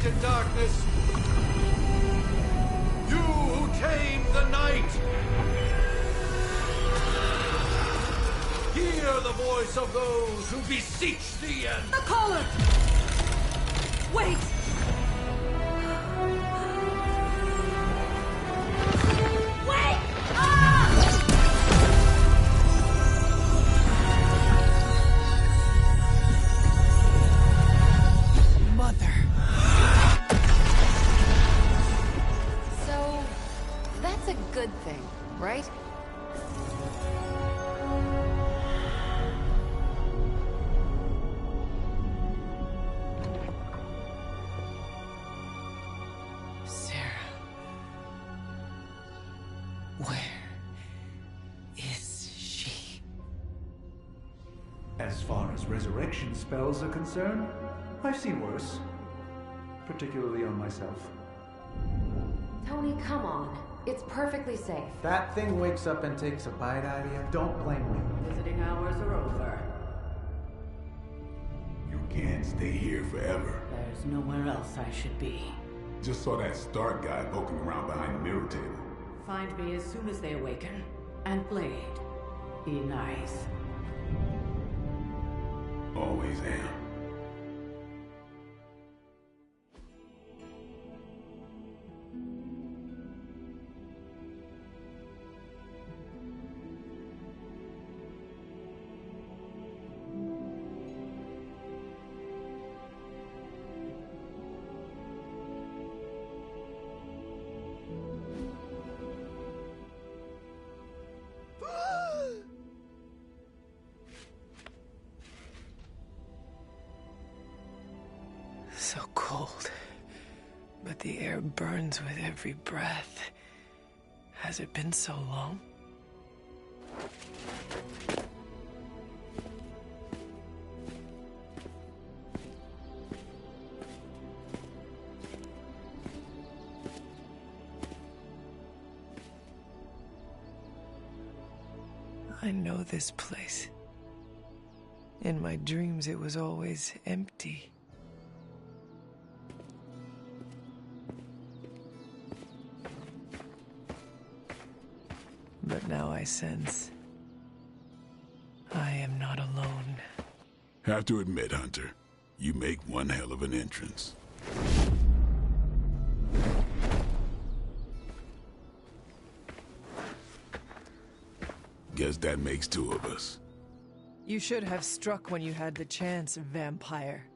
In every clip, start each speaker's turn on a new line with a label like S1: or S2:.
S1: ancient darkness! You who tame the night! Hear the voice of those who beseech thee and...
S2: The caller! Wait! Wait! Ah!
S3: Mother.
S2: So, that's a good thing, right?
S4: As far as resurrection spells are concerned, I've seen worse. Particularly on myself.
S2: Tony, come on. It's perfectly safe.
S5: That thing wakes up and takes a bite out of you. Don't blame me.
S6: Visiting hours are over.
S7: You can't stay here forever.
S6: There's nowhere else I should be.
S7: Just saw that Stark guy poking around behind the mirror table.
S6: Find me as soon as they awaken. And Blade, be nice.
S7: Always am.
S3: So cold, but the air burns with every breath. Has it been so long? I know this place. In my dreams, it was always empty. But now I sense I am not alone.
S7: Have to admit, Hunter, you make one hell of an entrance. Guess that makes two of us.
S3: You should have struck when you had the chance, vampire.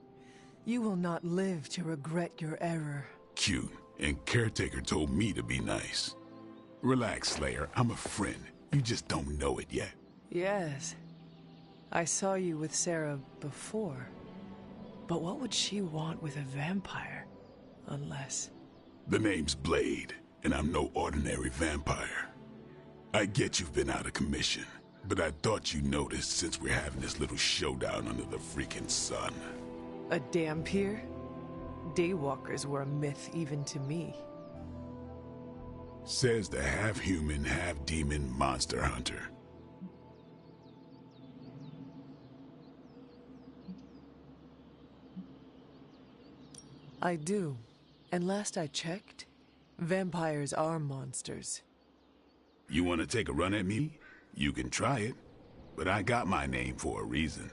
S3: You will not live to regret your error.
S7: Cute, and Caretaker told me to be nice. Relax, Slayer. I'm a friend. You just don't know it yet.
S3: Yes. I saw you with Sarah before. But what would she want with a vampire? Unless...
S7: The name's Blade, and I'm no ordinary vampire. I get you've been out of commission, but I thought you noticed since we're having this little showdown under the freaking sun.
S3: A Dhampir? Daywalkers were a myth even to me.
S7: Says the half-human, half-demon monster hunter.
S3: I do. And last I checked, vampires are monsters.
S7: You want to take a run at me? You can try it. But I got my name for a reason.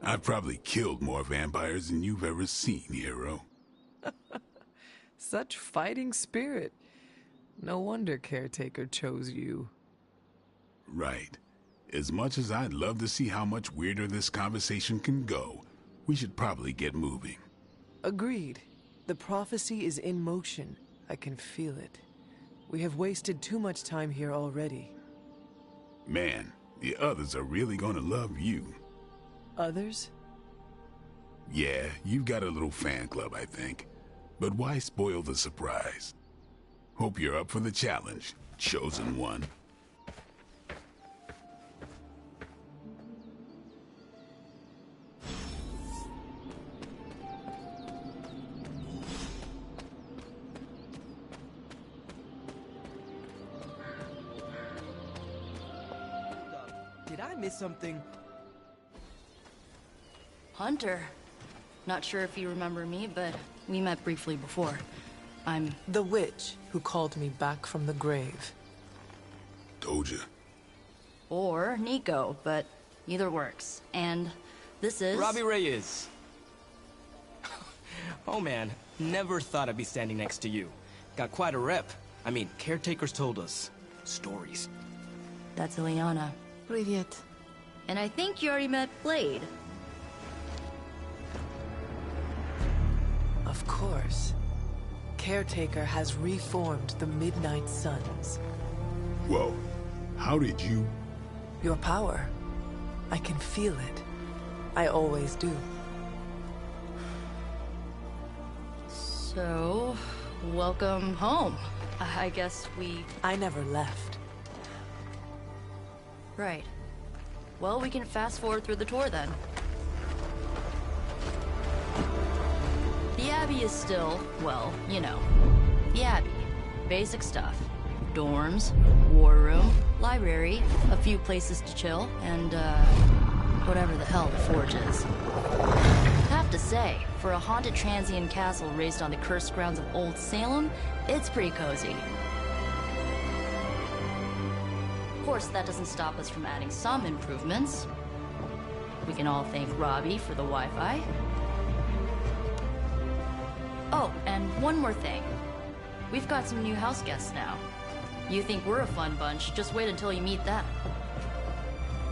S7: I've probably killed more vampires than you've ever seen, hero.
S3: Such fighting spirit. No wonder Caretaker chose you.
S7: Right. As much as I'd love to see how much weirder this conversation can go, we should probably get moving.
S3: Agreed. The prophecy is in motion. I can feel it. We have wasted too much time here already.
S7: Man, the others are really gonna love you.
S3: Others?
S7: Yeah, you've got a little fan club, I think. But why spoil the surprise? Hope you're up for the challenge, chosen one.
S8: Did I miss something?
S2: Hunter,
S8: Not sure if you remember me, but we met briefly before. I'm...
S3: The witch who called me back from the grave.
S7: Told ya.
S8: Or Nico, but either works. And this is...
S9: Robbie Reyes. Oh man, never thought I'd be standing next to you. Got quite a rep. I mean, caretakers told us stories.
S8: That's Ileana.
S3: Привет.
S8: And I think you already met Blade.
S3: Of course. Caretaker has reformed the Midnight Suns.
S7: Whoa. How did you...
S3: Your power. I can feel it. I always do.
S8: So, welcome home. I guess we...
S3: I never left.
S8: Right. Well, we can fast forward through the tour then. The Abbey is still, well, you know, the Abbey. Basic stuff. Dorms, war room, library, a few places to chill, and, whatever the hell the Forge is. Have to say, for a haunted transient castle raised on the cursed grounds of Old Salem, it's pretty cozy. Of course, that doesn't stop us from adding some improvements. We can all thank Robbie for the Wi-Fi. Oh, and one more thing. We've got some new house guests now. You think we're a fun bunch, just wait until you meet them.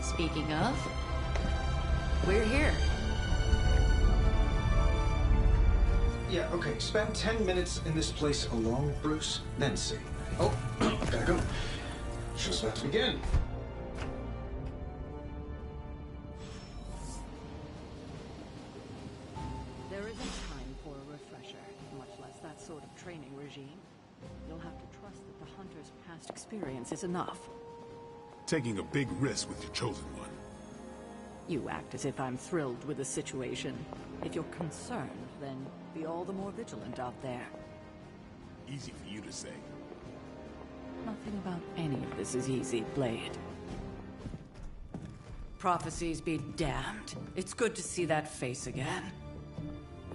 S8: Speaking of, we're here.
S10: Yeah, okay. Spend 10 minutes in this place alone, Bruce, then see. Oh, gotta go. Show's about to begin.
S6: There isn't time for a refresher, much less that sort of training regime. You'll have to trust that the Hunter's past experience is enough.
S7: Taking a big risk with your chosen one.
S6: You act as if I'm thrilled with the situation. If you're concerned, then be all the more vigilant out there.
S7: Easy for you to say.
S6: Nothing about any of this is easy, Blade. Prophecies be damned. It's good to see that face again.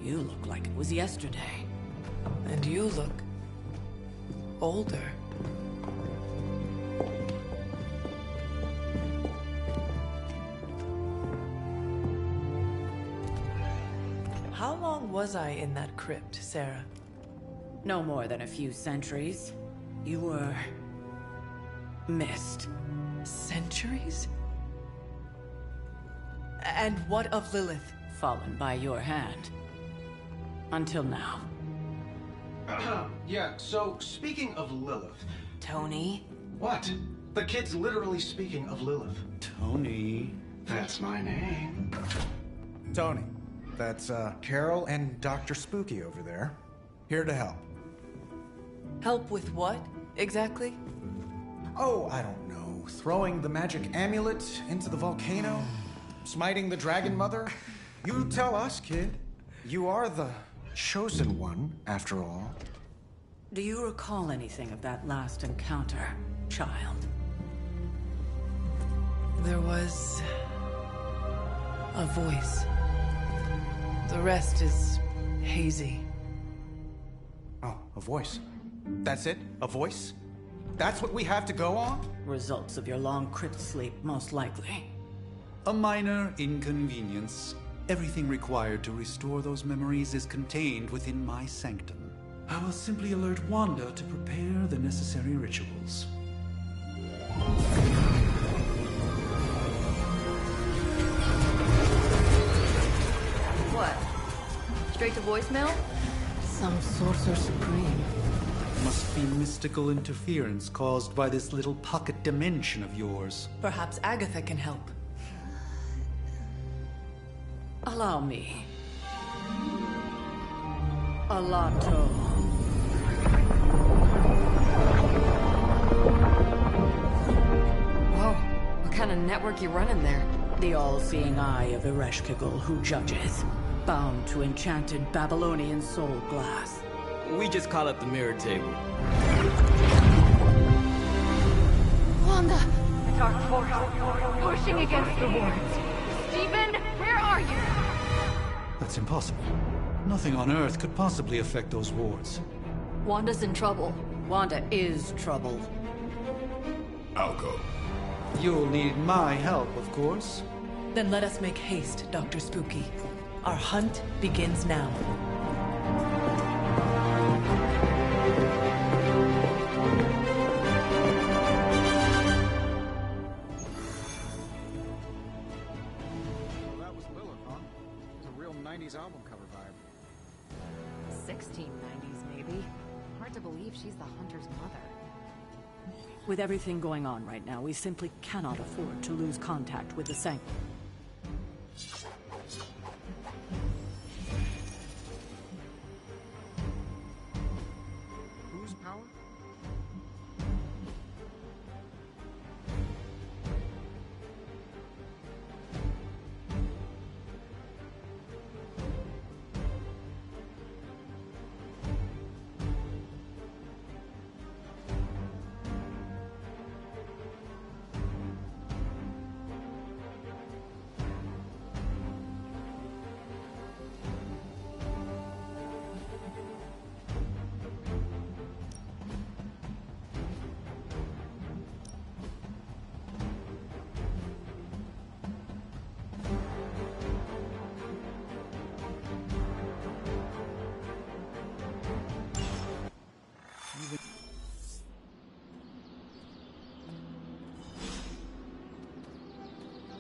S6: You look like it was yesterday.
S3: And you look... older. How long was I in that crypt, Sarah?
S6: No more than a few centuries. You were... missed.
S3: Centuries? And what of Lilith?
S6: Fallen by your hand. Until now.
S10: Yeah, so speaking of Lilith...
S3: Tony?
S10: What? The kid's literally speaking of Lilith.
S5: Tony.
S10: That's my name.
S5: Tony. That's, Carol and Dr. Spooky over there. Here to help.
S3: Help with what, exactly?
S5: Oh, I don't know. Throwing the magic amulet into the volcano? Smiting the Dragon Mother? You tell us, kid. You are the chosen one, after all.
S6: Do you recall anything of that last encounter, child?
S3: There was... a voice. The rest is hazy.
S5: Oh, a voice. That's it? A voice? That's what we have to go on?
S6: Results of your long crypt sleep, most likely.
S4: A minor inconvenience. Everything required to restore those memories is contained within my sanctum. I will simply alert Wanda to prepare the necessary rituals.
S8: What? Straight to voicemail?
S6: Some sorcerer supreme.
S4: Must be mystical interference caused by this little pocket dimension of yours.
S3: Perhaps Agatha can help.
S6: Allow me. Alato.
S2: Whoa, what kind of network you running there?
S6: The all-seeing eye of Ereshkigal who judges. Bound to enchanted Babylonian soul glass.
S9: We just call it the mirror table.
S2: Wanda! The dark force, pushing against the wards. Stephen, where are you?
S4: A That's impossible. Nothing on Earth could possibly affect those wards.
S8: Wanda's in trouble.
S6: Wanda is troubled.
S7: I'll go.
S4: You'll need my help, of course.
S3: Then let us make haste, Dr. Spooky. Our hunt begins now.
S5: That was Lilith, huh? It's a real 90s album cover vibe.
S2: 1690s, maybe. Hard to believe she's the Hunter's mother.
S6: With everything going on right now, we simply cannot afford to lose contact with the Sanctum.
S5: Whose power?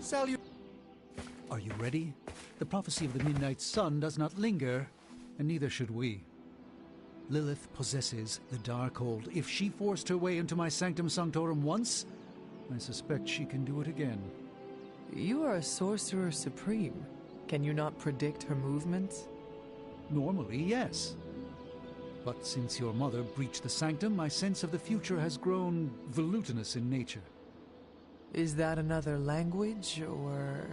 S4: Salut! Are you ready? The prophecy of the Midnight Sun does not linger, and neither should we. Lilith possesses the Darkhold. If she forced her way into my Sanctum Sanctorum once, I suspect she can do it again.
S3: You are a sorcerer supreme. Can you not predict her movements?
S4: Normally, yes. But since your mother breached the Sanctum, my sense of the future has grown volutinous in nature.
S3: Is that another language, or...?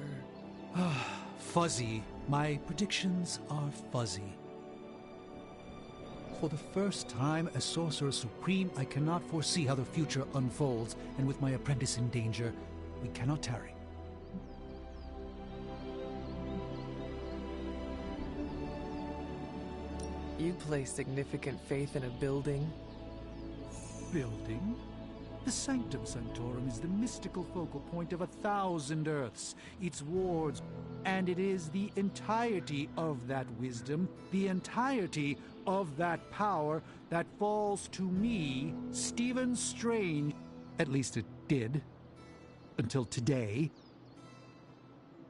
S4: Fuzzy. My predictions are fuzzy. For the first time as Sorcerer Supreme, I cannot foresee how the future unfolds, and with my apprentice in danger, we cannot tarry.
S3: You place significant faith in a building?
S4: Building? The Sanctum Sanctorum is the mystical focal point of 1,000 Earths, its wards, and it is the entirety of that wisdom, the entirety of that power that falls to me, Stephen Strange. At least it did. Until today.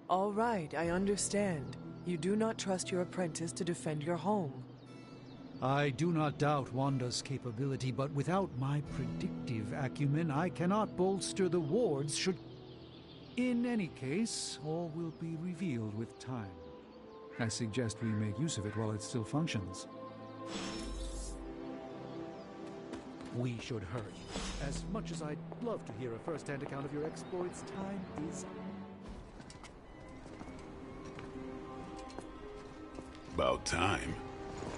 S3: All right, I understand. You do not trust your apprentice to defend your home.
S4: I do not doubt Wanda's capability, but without my predictive acumen, I cannot bolster the wards should... In any case, all will be revealed with time. I suggest we make use of it while it still functions. We should hurry. As much as I'd love to hear a first-hand account of your exploits, time is...
S7: About time.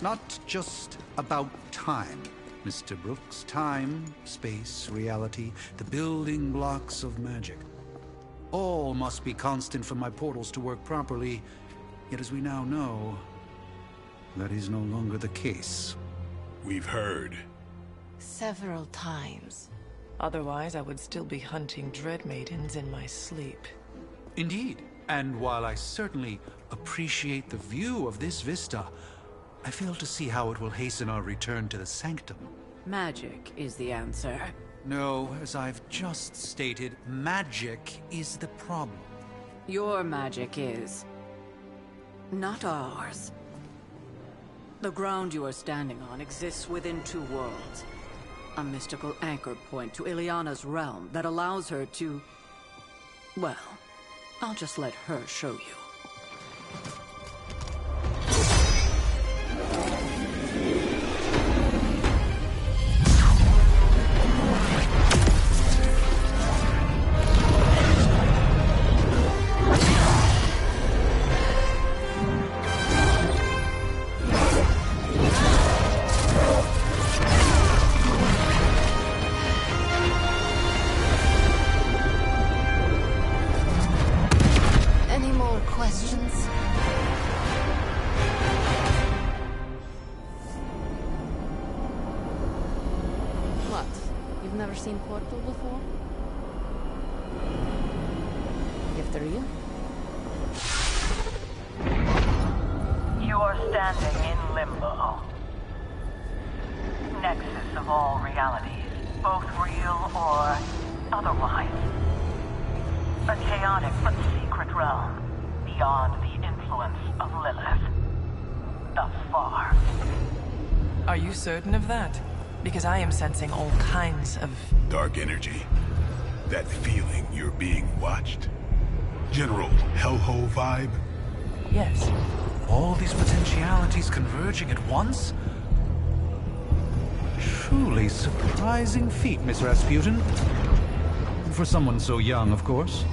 S4: Not just about time, Mr. Brooks. Time, space, reality, the building blocks of magic. All must be constant for my portals to work properly, yet as we now know, that is no longer the case.
S7: We've heard.
S2: Several times.
S3: Otherwise, I would still be hunting Dread Maidens in my sleep.
S4: Indeed. And while I certainly appreciate the view of this vista, I fail to see how it will hasten our return to the Sanctum.
S6: Magic is the answer.
S4: No, as I've just stated, magic is the problem.
S6: Your magic is... not ours. The ground you are standing on exists within two worlds. A mystical anchor point to Ileana's realm that allows her to... well, I'll just let her show you.
S2: Any more questions? seen Portal before? Gift are you?
S11: You are standing in limbo. Nexus of all realities, both real or otherwise. A chaotic but secret realm, beyond the influence of Lilith. Thus far.
S3: Are you certain of that? Because I am sensing all kinds of...
S7: Dark energy. That feeling you're being watched. General hellhole vibe.
S3: Yes.
S4: All these potentialities converging at once? Truly surprising feat, Miss Rasputin. For someone so young, of course.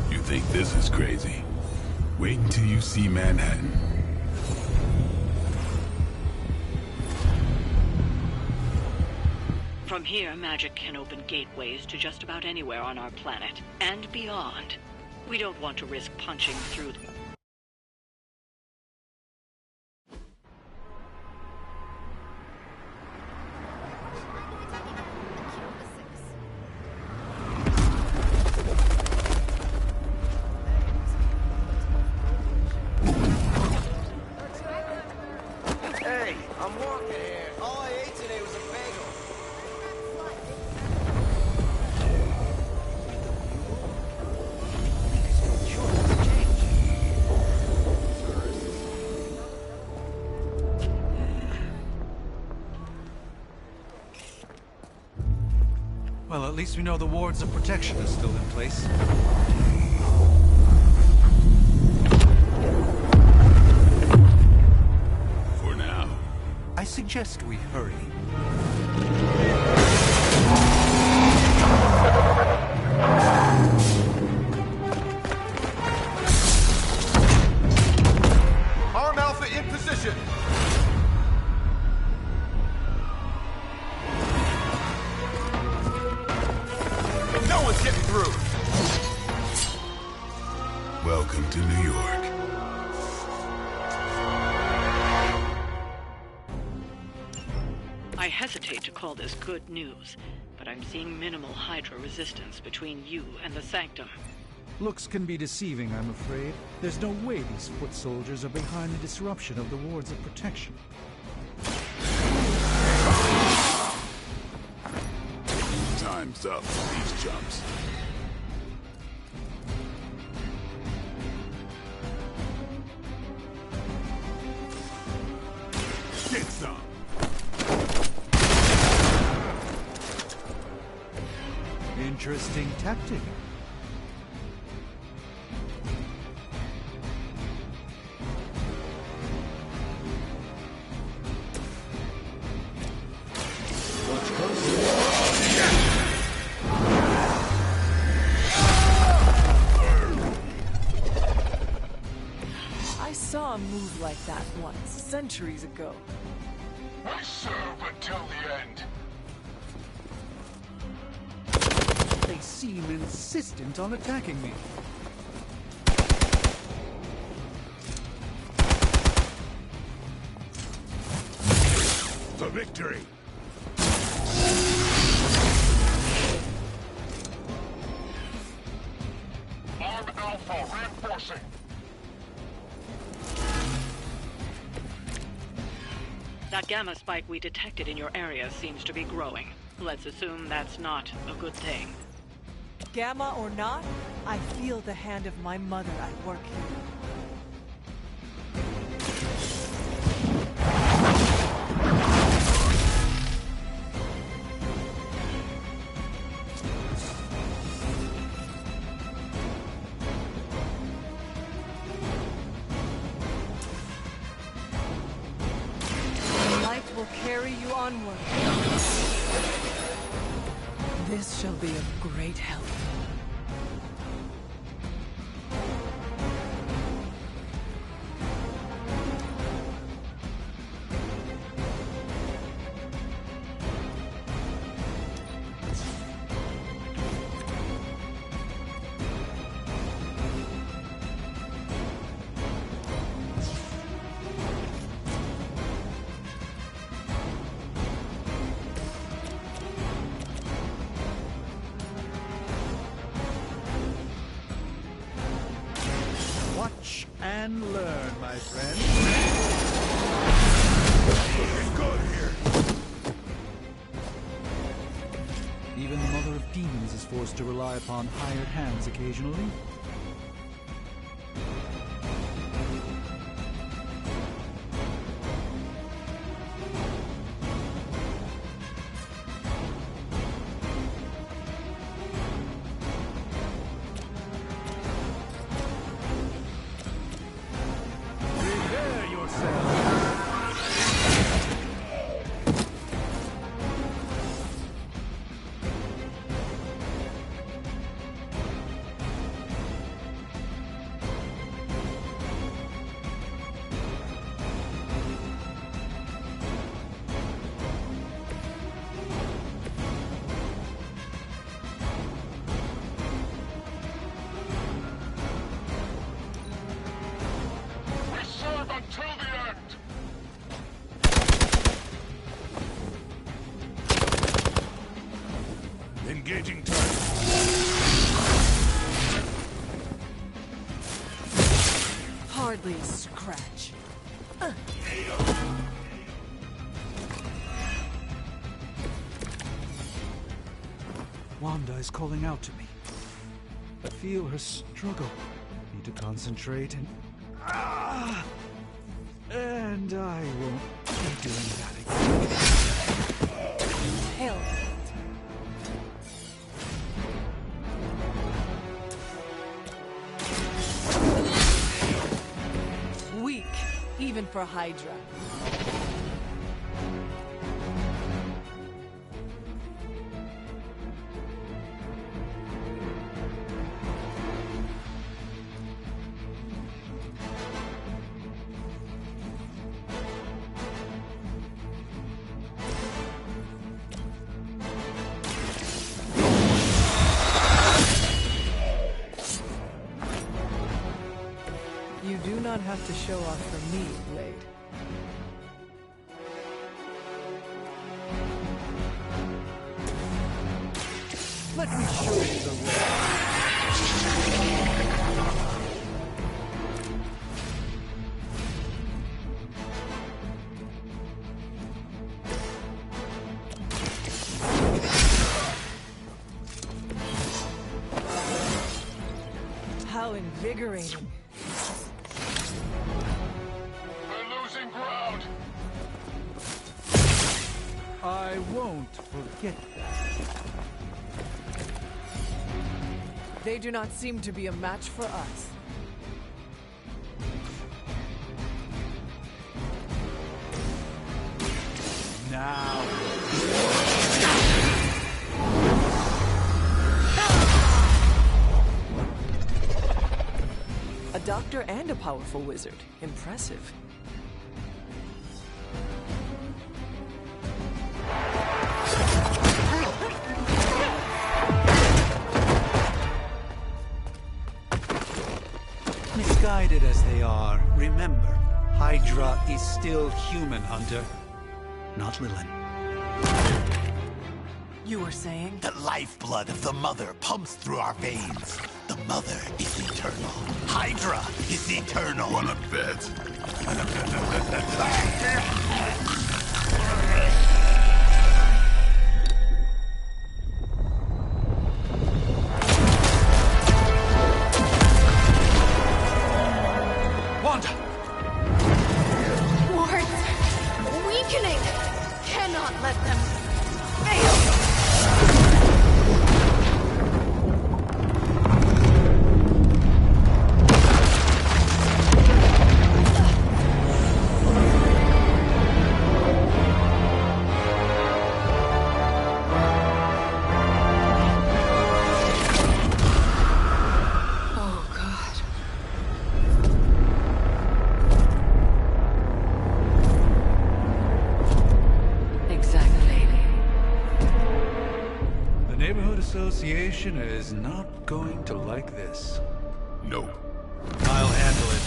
S7: You think this is crazy? Wait until you see Manhattan.
S6: From here, magic can open gateways to just about anywhere on our planet, and beyond. We don't want to risk punching through them.
S1: Hey, I'm walking here. All I ate today was a bagel.
S4: Well, at least we know the wards of protection are still in place.
S7: For now.
S4: I suggest we hurry.
S1: Arm Alpha in position. No one's getting through.
S7: Welcome to New York.
S6: I hesitate to call this good news, but I'm seeing minimal Hydra resistance between you and the Sanctum.
S4: Looks can be deceiving, I'm afraid. There's no way these foot soldiers are behind the disruption of the wards of protection.
S7: Time's up for these jumps. Get some.
S4: Interesting tactic.
S3: I saw a move like that once, centuries ago.
S7: I serve until the end.
S4: They seem insistent on attacking me.
S7: For victory!
S1: Arm Alpha reinforcing.
S6: That gamma spike we detected in your area seems to be growing. Let's assume that's not a good thing.
S3: Gamma or not, I feel the hand of my mother at work here. Light will carry you onward. This shall be of great help.
S4: and learn, my friend.
S7: Looking good here.
S4: Even the Mother of Demons is forced to rely upon hired hands occasionally.
S7: Prepare yourself. We serve until the end. Engaging target.
S3: Hardly a scratch.
S4: Wanda is calling out to me. I feel her struggle. Need to concentrate and... And I won't be doing that again.
S3: Hell. Weak, even for Hydra. You do not have to show off for me, Blade. Let me show you the way. How invigorating.
S7: We're losing ground.
S4: I won't forget that.
S3: They do not seem to be a match for us.
S4: Now.
S3: A doctor and a powerful wizard. Impressive.
S4: Misguided as they are, remember, Hydra is still human, Hunter. Not Lilin.
S3: You were saying?
S12: The lifeblood of the Mother pumps through our veins. The Mother is eternal. Hydra is eternal.
S7: Wanna bet?
S4: Wanda!
S8: Wards! Weakening! Cannot let them fail!
S4: Association is not going to like this.
S7: No.
S4: I'll handle it.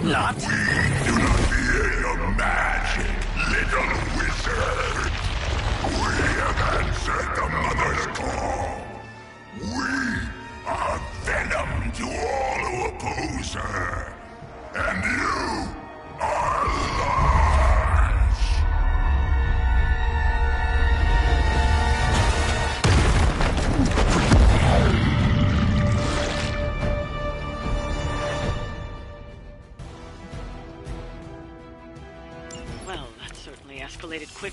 S7: Not. We do not fear your magic, little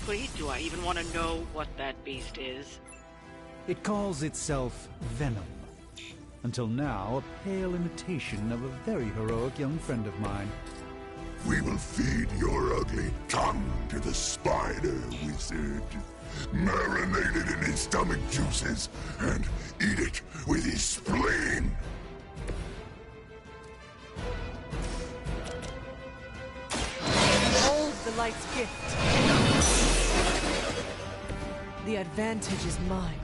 S6: Frankly, do I even want to know what that beast is?
S4: It calls itself Venom. Until now, a pale imitation of a very heroic young friend of mine.
S7: We will feed your ugly tongue to the spider wizard. Marinate it in his stomach juices and eat it with his spleen.
S3: Behold the light's gift. The advantage is mine.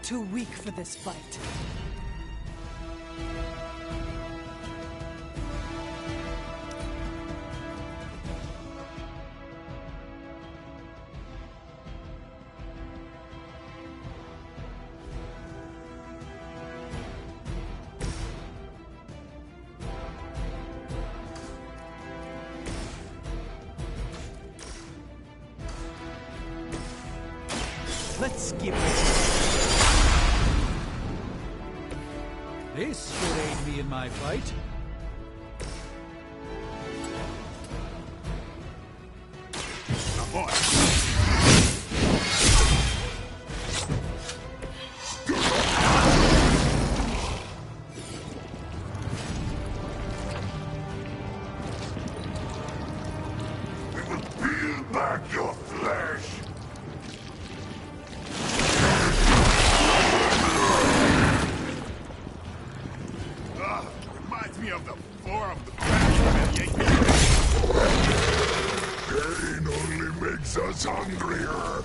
S3: Too weak for this fight.
S4: Let's skip it. This should aid me in my fight.
S7: Come on. We will peel back your flesh. Of the floor of the pain only makes us hungrier.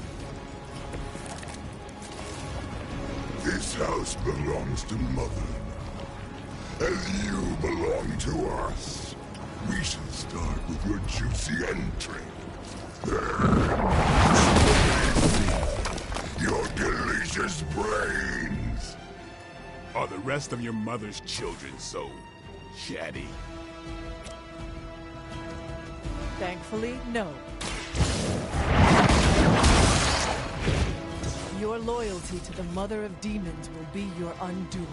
S7: This house belongs to Mother, as you belong to us. We shall start with your juicy entry. Your delicious brains. Are the rest of your mother's children so chatty?
S3: Thankfully, no. Your loyalty to the Mother of Demons will be your undoing.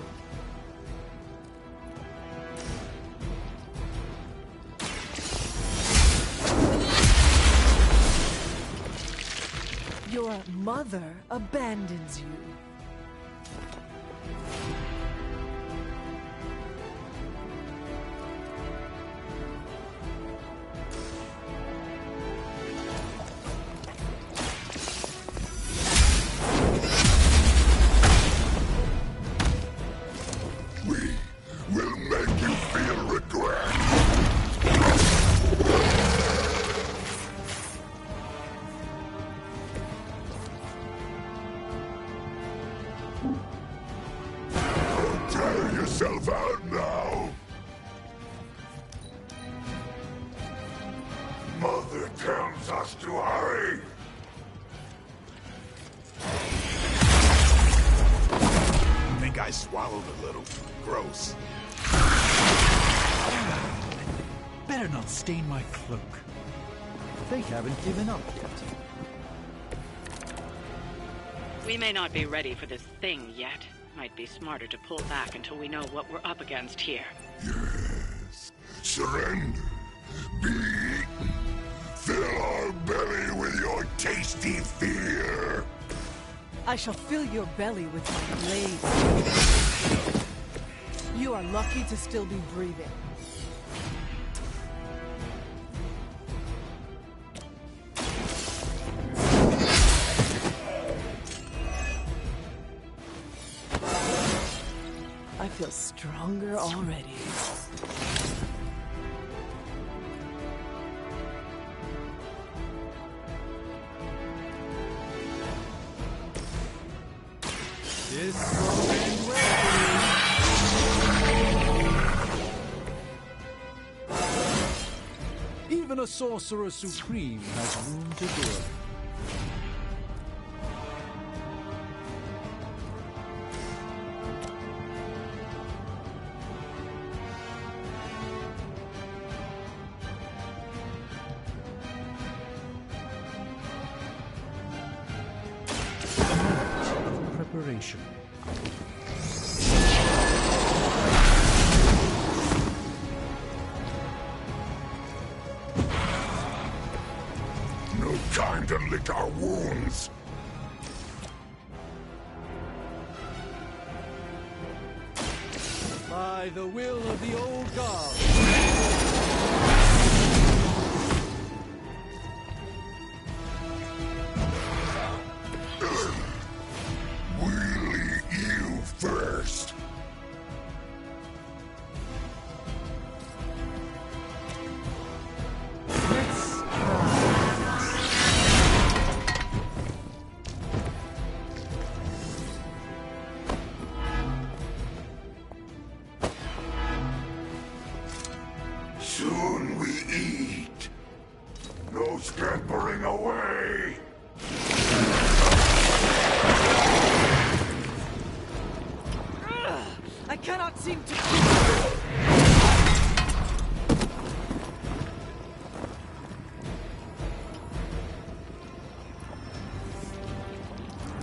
S3: Your mother abandons you.
S7: Tear yourself out now. Mother tells us to hurry. I think I swallowed a little. Gross.
S4: Better not stain my cloak. They haven't given up yet.
S6: We may not be ready for this thing yet. Might be smarter to pull back until we know what we're up against here.
S7: Yes. Surrender. Be eaten. Fill our belly with your tasty fear.
S3: I shall fill your belly with my blade. You are lucky to still be breathing. I feel stronger already.
S4: This will end well.
S13: Even a Sorcerer Supreme has room to grow. Preparation.
S7: No time to lick our wounds.
S13: By the will of the old god.
S7: We'll eat you first. Soon we eat. No scampering away.
S3: I cannot seem to...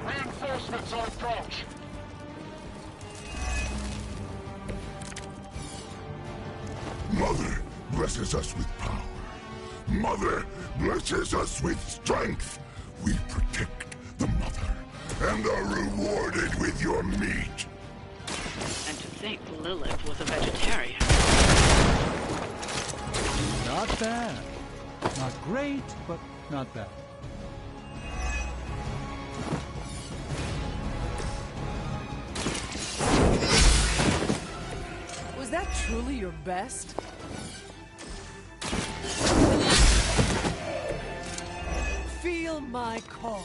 S7: Reinforcements on approach. Mother blesses us with power. Mother blesses us with strength. We protect the mother and are rewarded with your meat.
S14: And to think Lilith was a vegetarian.
S13: Not bad. Not great, but not bad.
S3: Was that truly your best? Feel my call.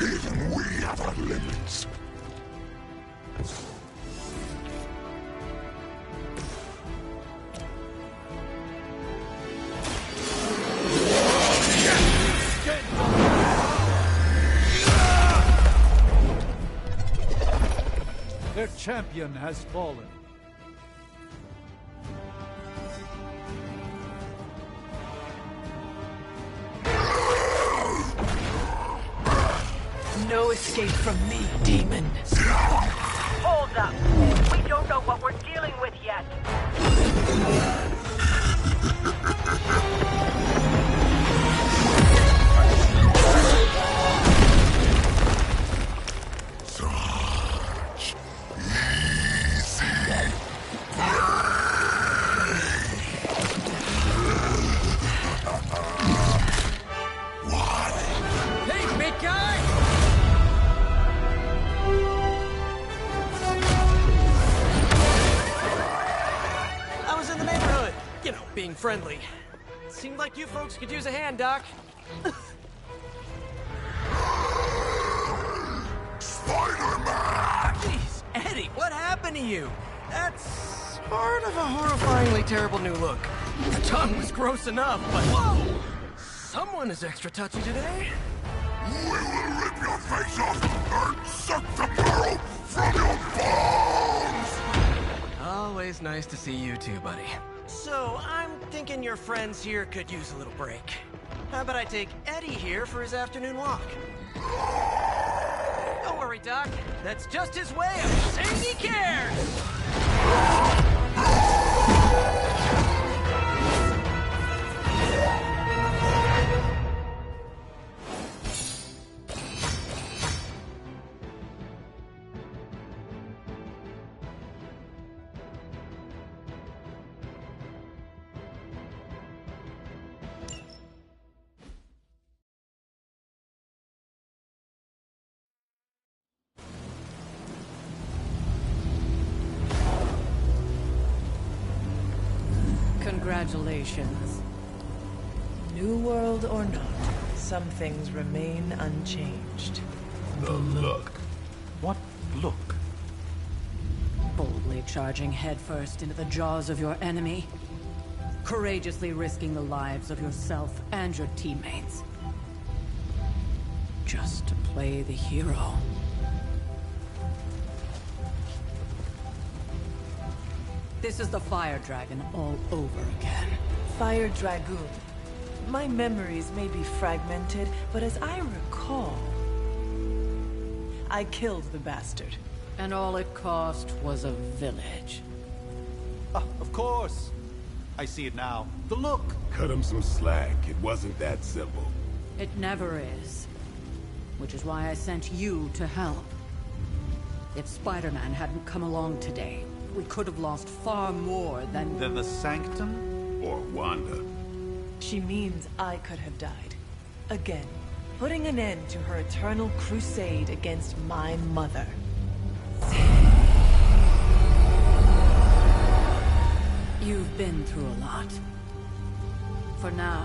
S7: Even we have our limits.
S13: Their champion has fallen.
S3: No escape from me, demon.
S11: Hold up. We don't know what we're dealing with yet.
S7: Such easy
S3: Hey, big guy! I was in the neighborhood. You know, being friendly. Seemed like you folks could use a hand, Doc.
S7: Spider-Man!
S3: Jeez, Eddie, what happened to you? That's sort of a horrifyingly terrible new look. The tongue was gross enough, but whoa! Someone is extra touchy today.
S7: We will rip your face off and suck the marrow from your bones!
S3: Always nice to see you too, buddy. So, I'm thinking your friends here could use a little break. How about I take Eddie here for his afternoon walk? Don't worry, Doc. That's just his way of saying he cares!
S6: Congratulations.
S15: New world or not, some things remain unchanged.
S7: The look.
S4: What look?
S6: Boldly charging headfirst into the jaws of your enemy. Courageously risking the lives of yourself and your teammates. Just to play the hero. This is the Fire Dragon all over again.
S15: Fire Dragoon. My memories may be fragmented, but as I recall, I killed the bastard.
S6: And all it cost was a village.
S4: Of course. I see it now. The look.
S7: Cut him some slack. It wasn't that simple.
S6: It never is. Which is why I sent you to help. If Spider-Man hadn't come along today, we could have lost far more than...
S4: Than the Sanctum?
S7: Or Wanda.
S15: She means I could have died. Again, putting an end to her eternal crusade against my mother.
S6: You've been through a lot. For now,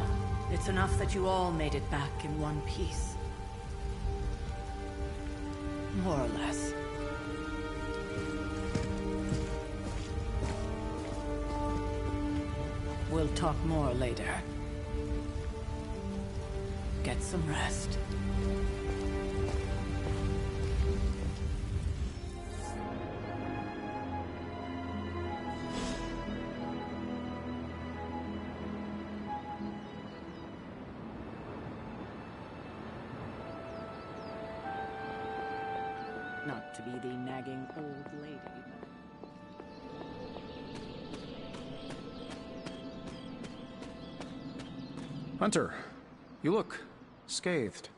S6: it's enough that you all made it back in one piece. More or less. We'll talk more later. Get some rest. Not to be the nagging old lady.
S5: Hunter, you look scathed.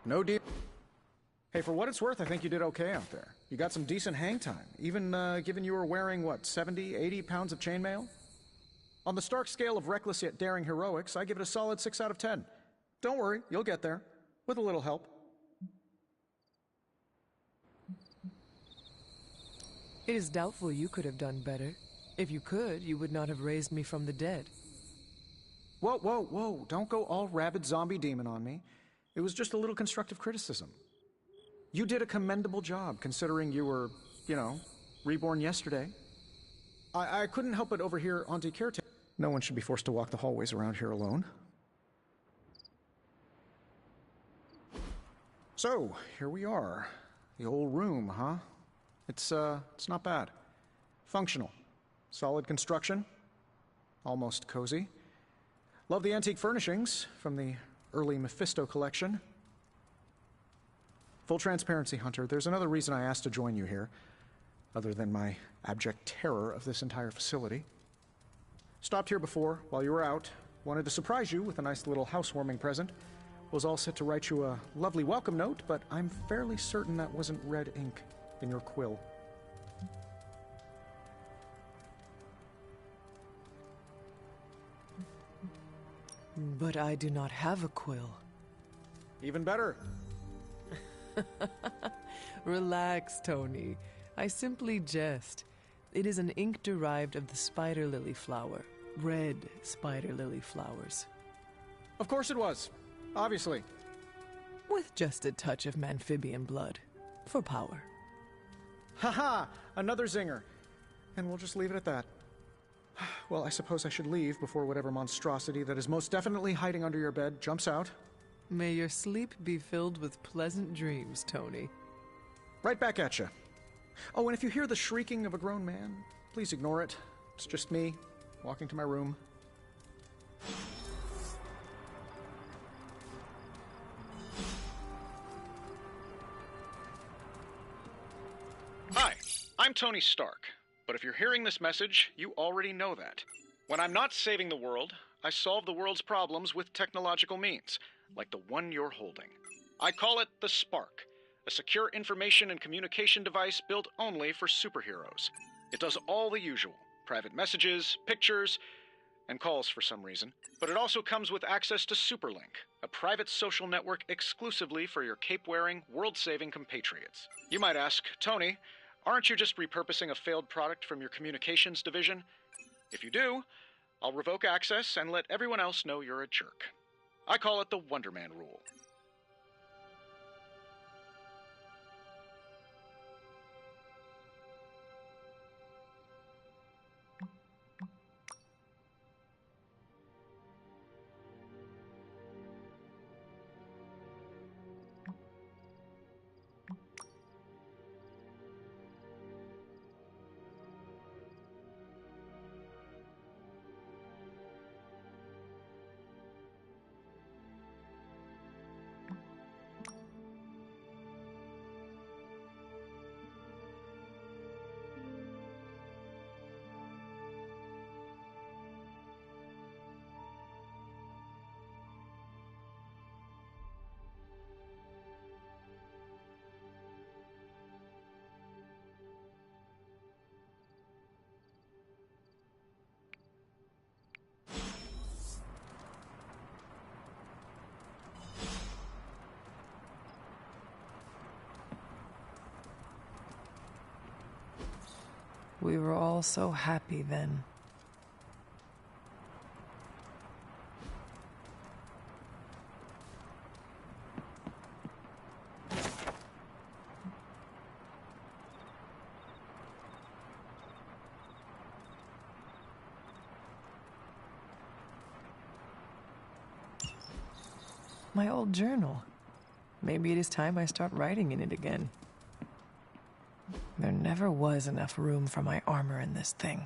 S5: No deal. Hey, for what it's worth, I think you did okay out there. You got some decent hang time, even given you were wearing, what, 70, 80 pounds of chainmail? On the Stark scale of reckless yet daring heroics, I give it a solid 6 out of 10. Don't worry, you'll get there, with a little help.
S15: It is doubtful you could have done better. If you could, you would not have raised me from the dead.
S5: Whoa, whoa, whoa, don't go all rabid zombie demon on me. It was just a little constructive criticism. You did a commendable job, considering you were, you know, reborn yesterday. I couldn't help but overhear Auntie Caretaker. No one should be forced to walk the hallways around here alone. So, here we are. The old room, huh? It's not bad. Functional. Solid construction. Almost cozy. Love the antique furnishings from the early Mephisto collection. Full transparency, Hunter, there's another reason I asked to join you here, other than my abject terror of this entire facility. Stopped here before, while you were out. Wanted to surprise you with a nice little housewarming present. Was all set to write you a lovely welcome note, but I'm fairly certain that wasn't red ink in your quill.
S15: But I do not have a quill.
S5: Even better.
S15: Relax, Tony. I simply jest. It is an ink derived of the spider lily flower. Red spider lily flowers.
S5: Of course it was. Obviously.
S15: With just a touch of amphibian blood. For power.
S5: Haha! Another zinger. And we'll just leave it at that. Well, I suppose I should leave before whatever monstrosity that is most definitely hiding under your bed jumps out.
S15: May your sleep be filled with pleasant dreams, Tony.
S5: Right back at you. Oh, and if you hear the shrieking of a grown man, please ignore it. It's just me, walking to my room. Hi, I'm Tony Stark. But if you're hearing this message, you already know that. When I'm not saving the world, I solve the world's problems with technological means, like the one you're holding. I call it the Spark, a secure information and communication device built only for superheroes. It does all the usual, private messages, pictures, and calls for some reason. But it also comes with access to Superlink, a private social network exclusively for your cape-wearing, world-saving compatriots. You might ask, Tony, aren't you just repurposing a failed product from your communications division? If you do,
S16: I'll revoke access and let everyone else know you're a jerk. I call it the Wonder Man rule.
S15: We were all so happy then. My old journal. Maybe it is time I start writing in it again. There never was enough room for my armor in this thing.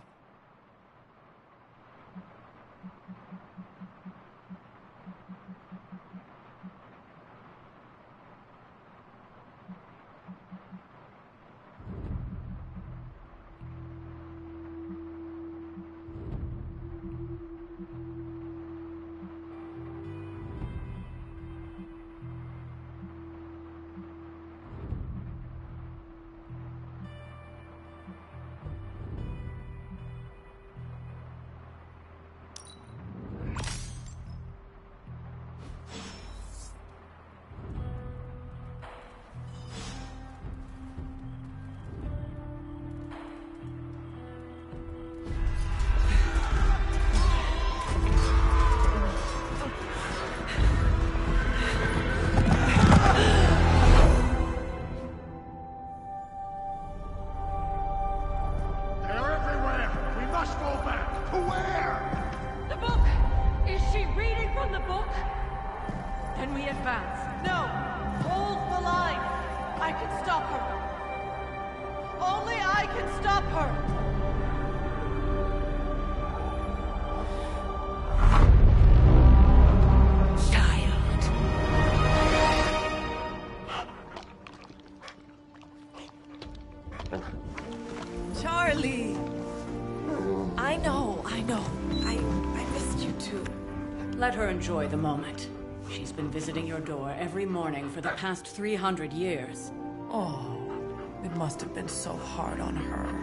S15: Charlie! I know. I missed you too.
S6: Let her enjoy the moment. She's been visiting your door every morning for the past 300 years.
S15: Oh, it must have been so hard on her.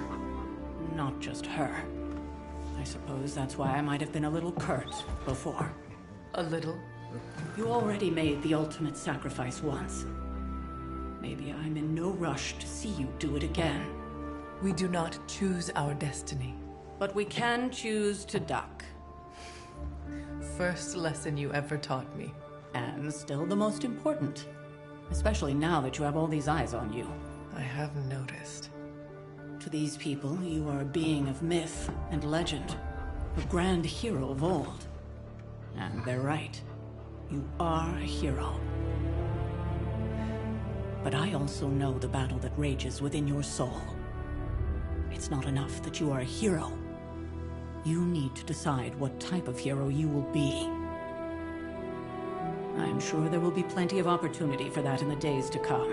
S6: Not just her. I suppose that's why I might have been a little curt before.
S15: A little?
S6: You already made the ultimate sacrifice once. Maybe I'm in no rush to see you do it again.
S15: We do not choose our destiny.
S6: But we can choose to duck.
S15: First lesson you ever taught me.
S6: And still the most important. Especially now that you have all these eyes on you.
S15: I have noticed.
S6: To these people, you are a being of myth and legend. A grand hero of old. And they're right. You are a hero. But I also know the battle that rages within your soul. It's not enough that you are a hero. You need to decide what type of hero you will be. I'm sure there will be plenty of opportunity for that in the days to come.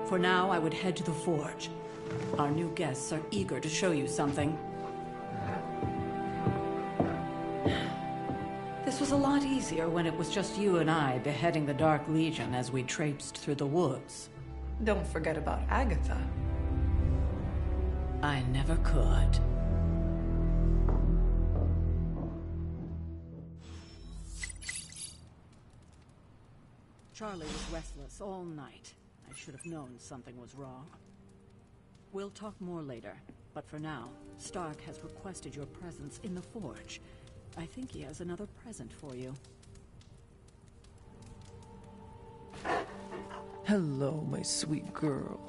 S6: For now, I would head to the Forge. Our new guests are eager to show you something. This was a lot easier when it was just you and I beheading the Dark Legion as we traipsed through the woods.
S15: Don't forget about Agatha.
S6: I never could. Charlie was restless all night. I should have known something was wrong. We'll talk more later, but for now, Stark has requested your presence in the Forge. I think he has another present for you.
S15: Hello, my sweet girl.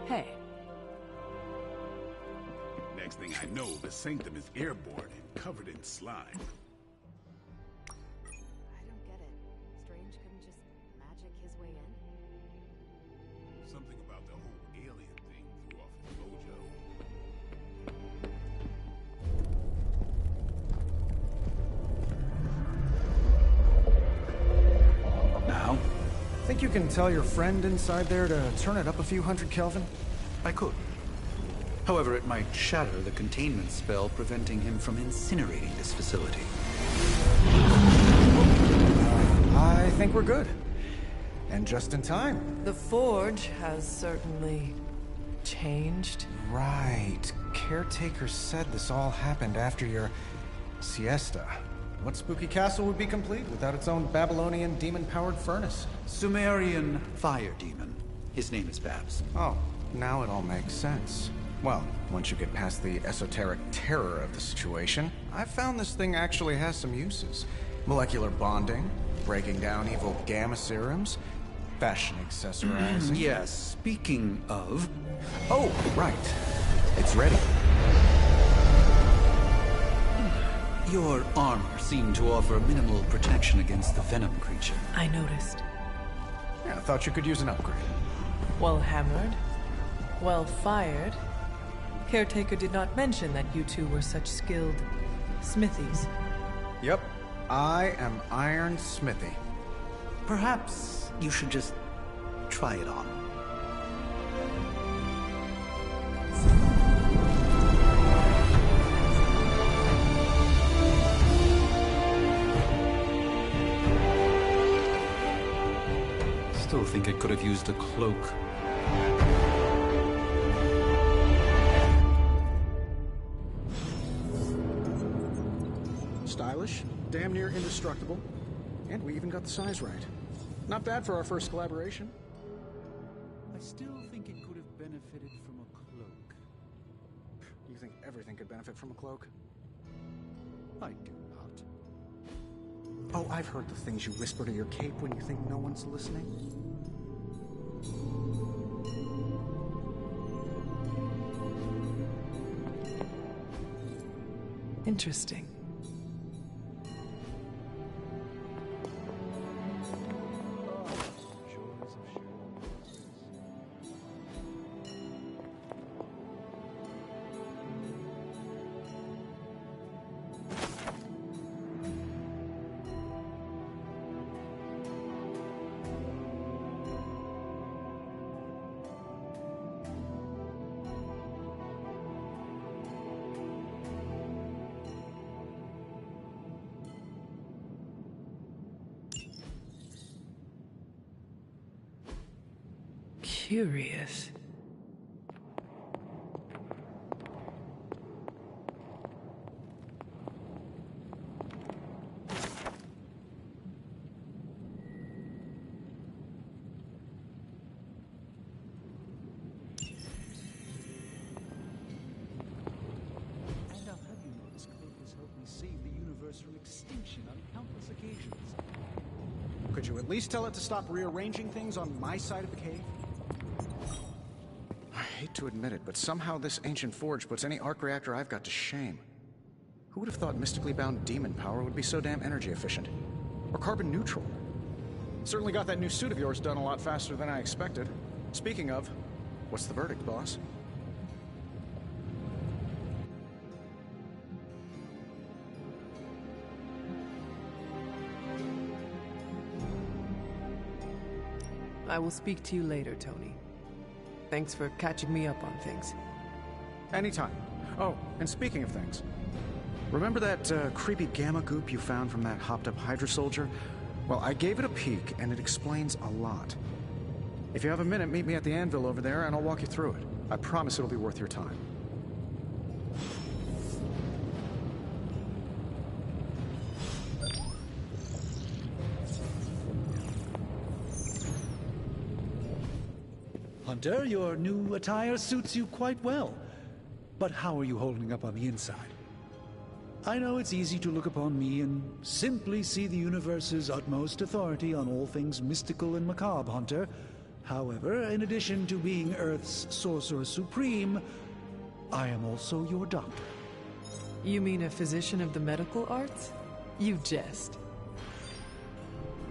S6: Hey.
S17: Next thing I know, the Sanctum is airborne and covered in slime.
S2: I don't get it. Strange couldn't just magic his way in?
S17: Something about the whole alien thing threw off his mojo.
S5: Now? Think you can tell your friend inside there to turn it up a few hundred Kelvin?
S4: I could. However, it might shatter the containment spell, preventing him from incinerating this facility.
S5: I think we're good. And just in time.
S15: The Forge has certainly changed.
S5: Right. Caretaker said this all happened after your siesta. What spooky castle would be complete without its own Babylonian demon-powered furnace?
S4: Sumerian fire demon. His name is Babs.
S5: Oh, now it all makes sense. Well, once you get past the esoteric terror of the situation, I've found this thing actually has some uses. Molecular bonding, breaking down evil gamma serums, fashion accessorizing.
S4: Yes, speaking of...
S5: Oh, right. It's ready.
S4: Your armor seemed to offer minimal protection against the venom creature.
S15: I noticed.
S5: Yeah, I thought you could use an upgrade.
S15: Well hammered, well fired. Caretaker did not mention that you two were such skilled smithies.
S5: Yep, I am Iron Smithy.
S4: Perhaps you should just try it on. Still think it could have used a cloak.
S10: Stylish, damn near indestructible, and we even got the size right. Not bad for our first collaboration.
S4: I still think it could have benefited from a cloak.
S10: You think everything could benefit from a cloak?
S4: I do not.
S10: Oh, I've heard the things you whisper to your cape when you think no one's listening.
S15: Interesting. Curious.
S5: you at least tell it to stop rearranging things on my side of the cave? I hate to admit it, but somehow this ancient forge puts any arc reactor I've got to shame. Who would have thought mystically bound demon power would be so damn energy efficient? Or carbon neutral? Certainly got that new suit of yours done a lot faster than I expected. Speaking of, what's the verdict, boss?
S15: I will speak to you later, Tony. Thanks for catching me up on things.
S5: Anytime. Oh, and speaking of things, remember that creepy gamma goop you found from that hopped-up Hydra soldier? Well, I gave it a peek, and it explains a lot. If you have a minute, meet me at the anvil over there, and I'll walk you through it. I promise it'll be worth your time.
S4: Hunter, your new attire suits you quite well. But how are you holding up on the inside? I know it's easy to look upon me and simply see the universe's utmost authority on all things mystical and macabre, Hunter. However, in addition to being Earth's Sorcerer Supreme, I am also your doctor.
S15: You mean a physician of the medical arts? You jest.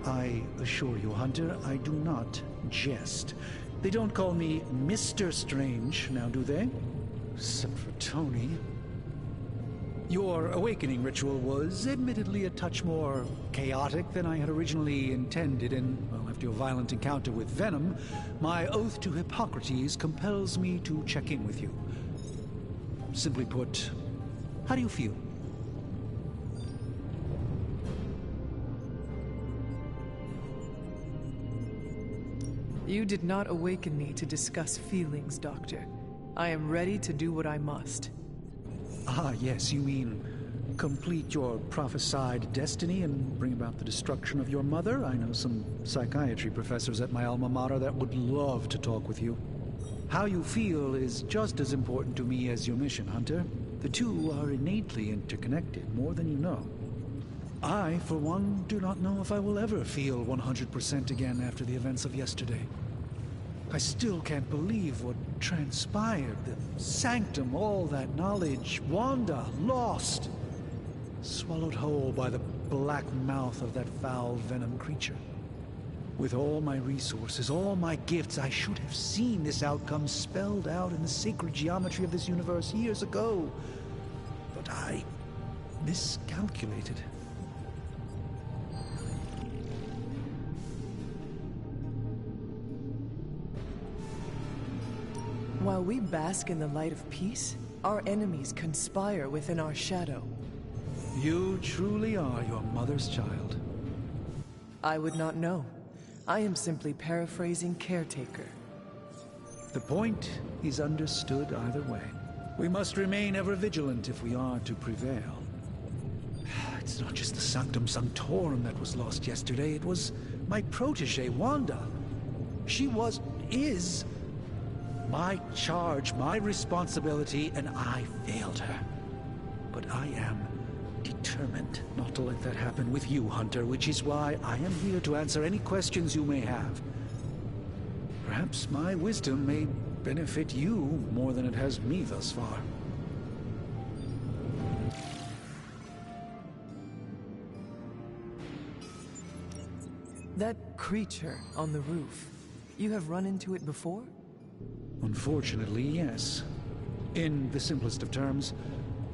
S4: I assure you, Hunter, I do not jest. They don't call me Mr. Strange, now do they? Except for Tony. Your awakening ritual was admittedly a touch more chaotic than I had originally intended, and, well, after your violent encounter with Venom, my oath to Hippocrates compels me to check in with you. Simply put, how do you feel?
S15: You did not awaken me to discuss feelings, Doctor. I am ready to do what I must.
S4: Ah, yes, you mean complete your prophesied destiny and bring about the destruction of your mother? I know some psychiatry professors at my alma mater that would love to talk with you. How you feel is just as important to me as your mission, Hunter. The two are innately interconnected, more than you know. I, for one, do not know if I will ever feel 100% again after the events of yesterday. I still can't believe what transpired. The sanctum, all that knowledge, Wanda, lost. Swallowed whole by the black mouth of that foul Venom creature. With all my resources, all my gifts, I should have seen this outcome spelled out in the sacred geometry of this universe years ago. But I miscalculated.
S15: While we bask in the light of peace, our enemies conspire within our shadow.
S4: You truly are your mother's child.
S15: I would not know. I am simply paraphrasing Caretaker.
S4: The point is understood either way. We must remain ever vigilant if we are to prevail. It's not just the Sanctum Sanctorum that was lost yesterday. It was my protege, Wanda. She is my charge, my responsibility, and I failed her. But I am determined not to let that happen with you, Hunter, which is why I am here to answer any questions you may have. Perhaps my wisdom may benefit you more than it has me thus far.
S15: That creature on the roof, you have run into it before?
S4: Unfortunately, yes. In the simplest of terms,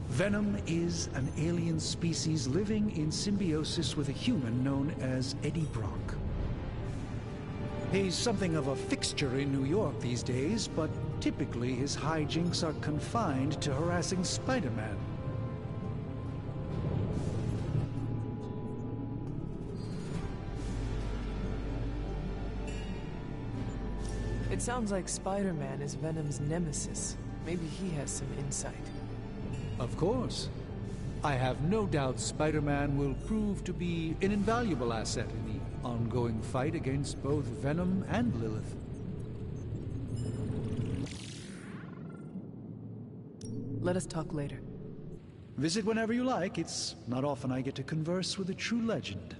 S4: Venom is an alien species living in symbiosis with a human known as Eddie Brock. He's something of a fixture in New York these days, but typically his hijinks are confined to harassing Spider-Man.
S15: It sounds like Spider-Man is Venom's nemesis. Maybe he has some insight.
S4: Of course. I have no doubt Spider-Man will prove to be an invaluable asset in the ongoing fight against both Venom and Lilith.
S15: Let us talk later.
S4: Visit whenever you like. It's not often I get to converse with a true legend.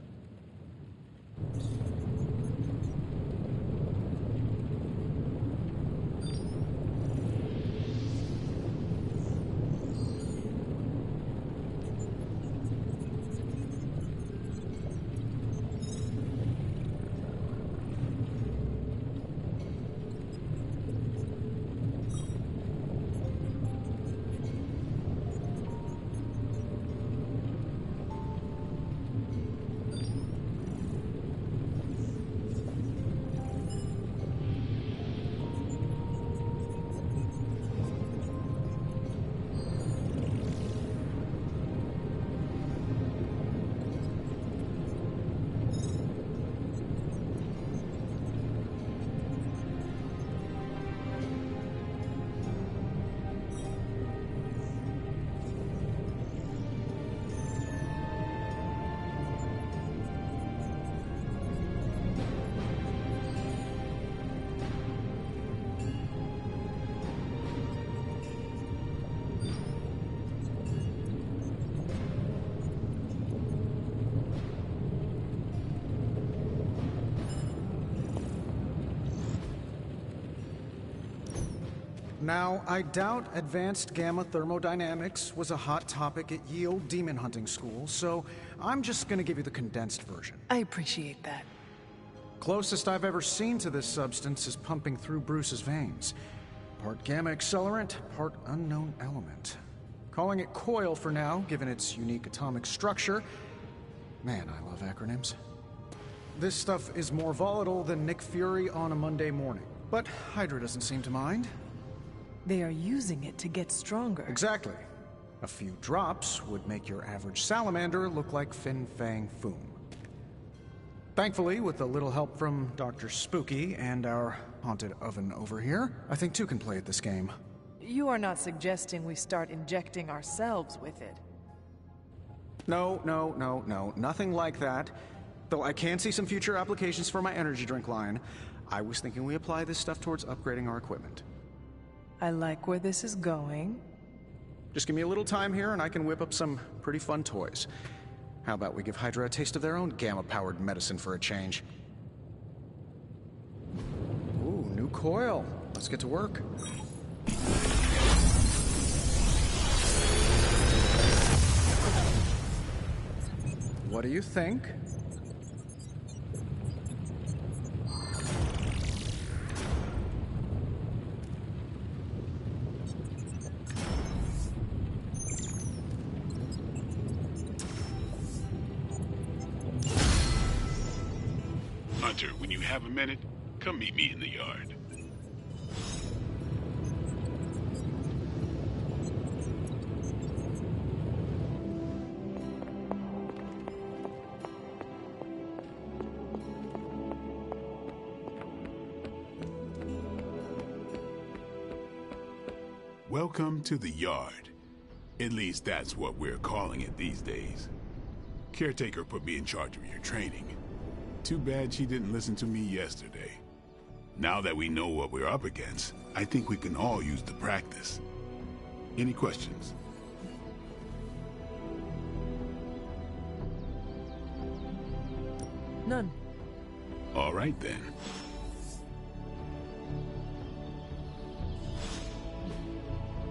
S5: Now, I doubt advanced gamma thermodynamics was a hot topic at Yield Demon Hunting School, so I'm just gonna give you the condensed version.
S15: I appreciate that.
S5: Closest I've ever seen to this substance is pumping through Bruce's veins. Part gamma accelerant, part unknown element. Calling it Coil for now, given its unique atomic structure. Man, I love acronyms. This stuff is more volatile than Nick Fury on a Monday morning, but Hydra doesn't seem to mind.
S15: They are using it to get stronger.
S5: Exactly. A few drops would make your average salamander look like Fin Fang Foom. Thankfully, with a little help from Dr. Spooky and our haunted oven over here, I think two can play at this game.
S15: You are not suggesting we start injecting ourselves with it.
S5: No, nothing like that. Though I can see some future applications for my energy drink line. I was thinking we apply this stuff towards upgrading our equipment.
S15: I like where this is going.
S5: Just give me a little time here and I can whip up some pretty fun toys. How about we give Hydra a taste of their own gamma-powered medicine for a change? Ooh, new coil. Let's get to work. What do you think?
S17: Hunter, when you have a minute, come meet me in the yard. Welcome to the yard. At least that's what we're calling it these days. Caretaker put me in charge of your training. Too bad she didn't listen to me yesterday. Now that we know what we're up against, I think we can all use the practice. Any questions?
S15: None.
S17: All right then.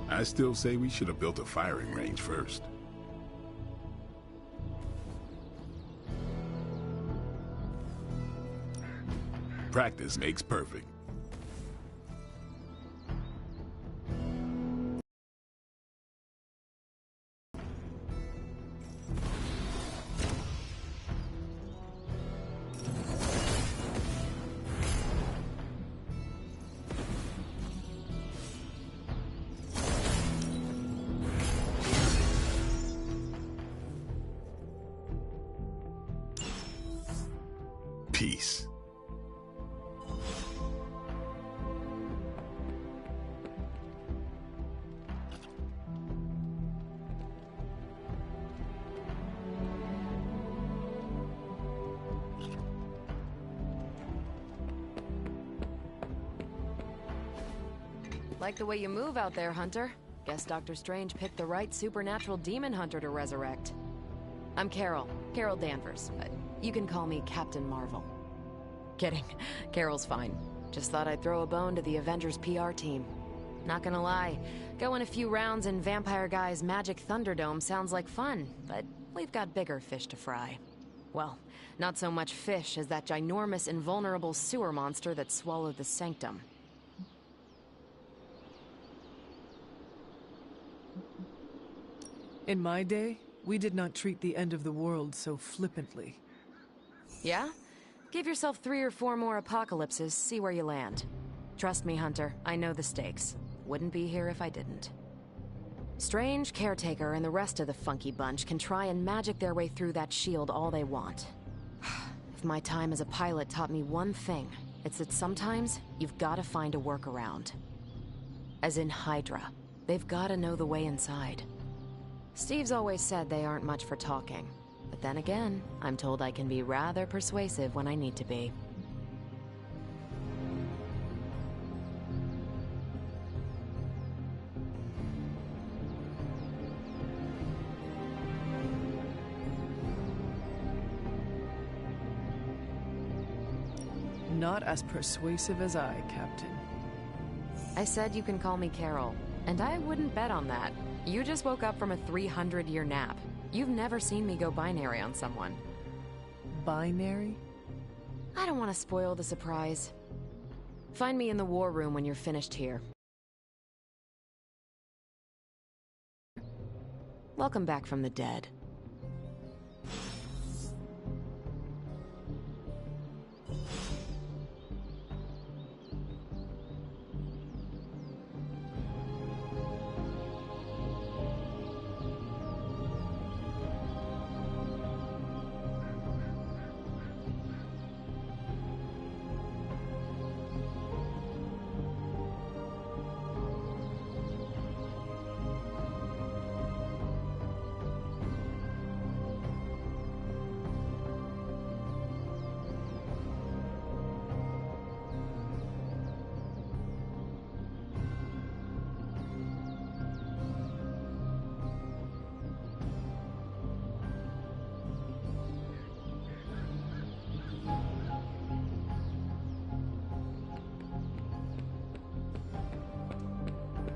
S17: I still say we should have built a firing range first. Practice makes perfect. Peace.
S2: Like the way you move out there, Hunter. Guess Dr. Strange picked the right supernatural demon hunter to resurrect. I'm Carol Danvers. You can call me Captain Marvel. Kidding. Carol's fine. Just thought I'd throw a bone to the Avengers PR team. Not gonna lie, going a few rounds in Vampire Guy's Magic Thunderdome sounds like fun, but we've got bigger fish to fry. Well, not so much fish as that ginormous invulnerable sewer monster that swallowed the Sanctum.
S15: In my day, we did not treat the end of the world so flippantly.
S2: Yeah? Give yourself 3 or 4 more apocalypses, see where you land. Trust me, Hunter, I know the stakes. Wouldn't be here if I didn't. Strange, Caretaker, and the rest of the funky bunch can try and magic their way through that shield all they want. If my time as a pilot taught me one thing, it's that sometimes you've gotta find a workaround. As in Hydra. They've gotta know the way inside. Steve's always said they aren't much for talking. But then again, I'm told I can be rather persuasive when I need to be.
S15: Not as persuasive as I, Captain.
S2: I said you can call me Carol, and I wouldn't bet on that. You just woke up from a 300-year nap. You've never seen me go binary on someone.
S15: Binary?
S2: I don't want to spoil the surprise. Find me in the war room when you're finished here. Welcome back from the dead.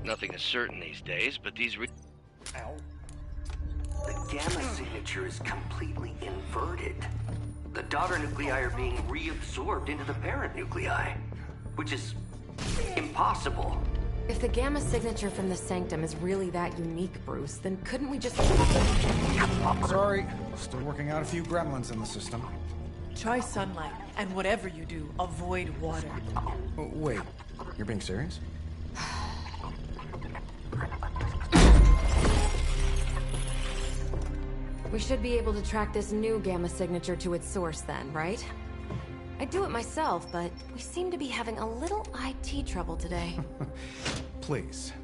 S1: Nothing is certain these days, but these
S18: Ow. The gamma signature is completely inverted. The daughter nuclei are being reabsorbed into the parent nuclei, which is impossible.
S2: If the gamma signature from the Sanctum is really that unique, Bruce, then couldn't we just...
S5: Sorry, still working out a few gremlins in the system.
S19: Try sunlight, and whatever you do, avoid water.
S5: Oh, wait, you're being serious?
S2: We should be able to track this new gamma signature to its source then, right? I'd do it myself, but we seem to be having a little IT trouble today.
S5: Please.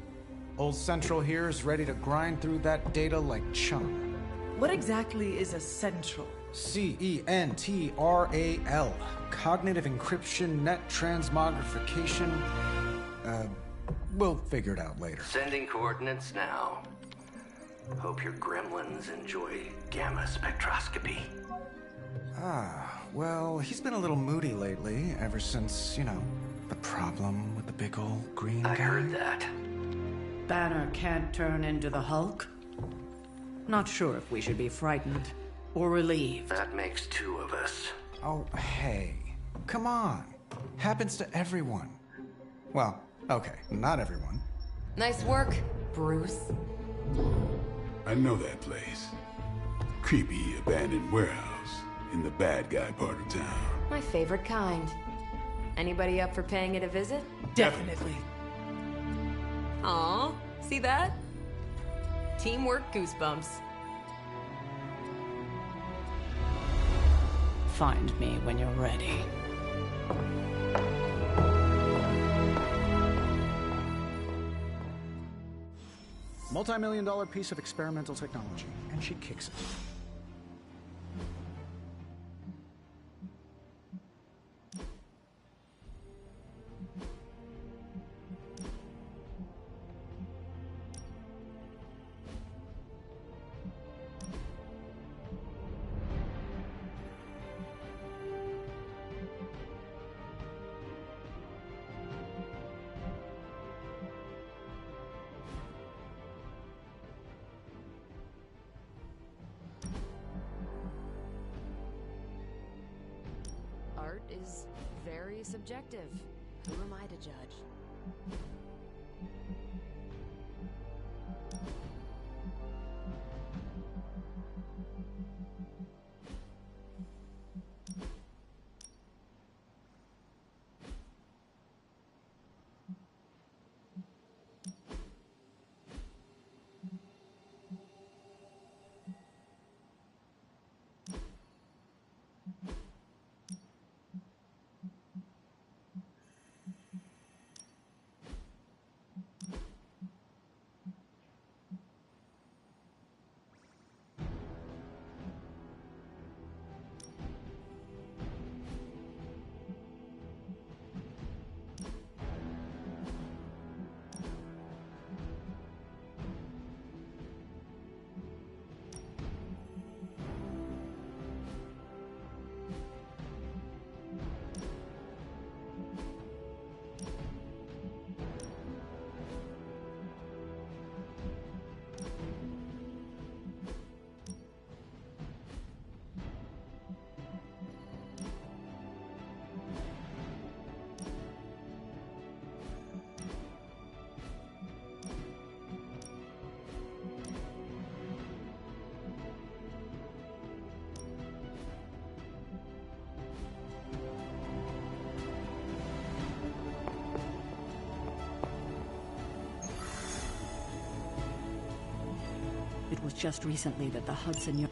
S5: Old Central here is ready to grind through that data like chum.
S19: What exactly is a central?
S5: CENTRAL. Cognitive encryption, net transmogrification. We'll figure it out later.
S18: Sending coordinates now. Hope your gremlins enjoy gamma spectroscopy.
S5: Ah, well, he's been a little moody lately, ever since, the problem with the big old green guy.
S18: I heard that.
S6: Banner can't turn into the Hulk? Not sure if we should be frightened or relieved.
S18: That makes two of us.
S5: Oh, hey. Come on. Happens to everyone. Well, okay, not everyone.
S2: Nice work, Bruce.
S17: I know that place. Creepy abandoned warehouse in the bad guy part of town.
S2: My favorite kind. Anybody up for paying it a visit?
S19: Definitely.
S2: Aw, see that? Teamwork goosebumps.
S6: Find me when you're ready.
S5: Multi-million-dollar piece of experimental technology, and she kicks it.
S2: Art is very subjective. Who am I to judge?
S6: it was just recently that the Hudson...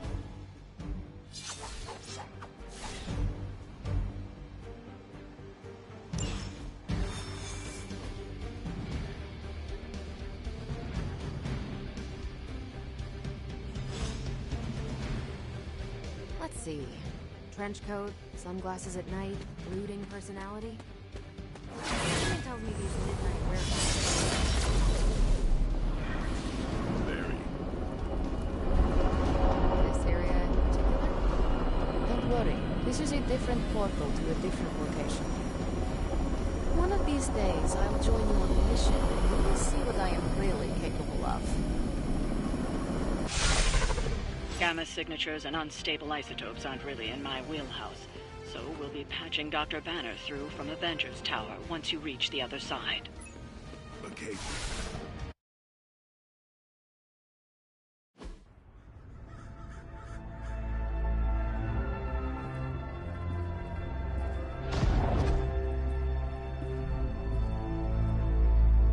S2: Let's see. Trench coat, sunglasses at night, brooding personality. Something tells me these midnight werewolves. This area in particular?
S8: Don't worry. This is a different portal to a different location. One of these days, I'll join you on a mission, and you will see what I am really capable of.
S14: Gamma signatures and unstable isotopes aren't really in my wheelhouse, so we'll be patching Dr. Banner through from Avengers Tower once you reach the other side.
S17: Okay.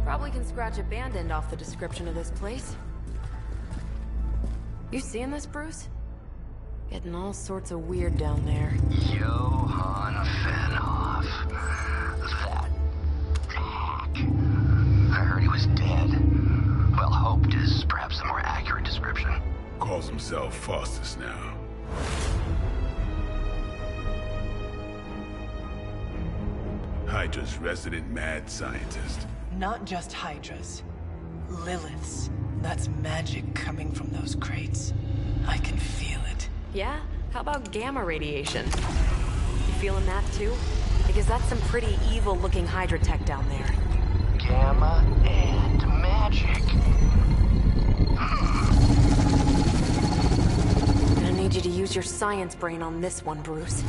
S2: Probably can scratch a band end off the description of this place. You seeing this, Bruce? Getting all sorts of weird down there.
S18: Johann Fenhoff. That hack. I heard he was dead. Well, hoped is perhaps a more accurate description.
S17: Calls himself Faustus now. Hydra's resident mad scientist.
S19: Not just Hydra's. Lilith's. That's magic coming from those crates. I can feel it.
S2: Yeah? How about gamma radiation? You feeling that too? Because that's some pretty evil-looking Hydra tech down there.
S18: Gamma and magic.
S2: Gonna need you to use your science brain on this one, Bruce.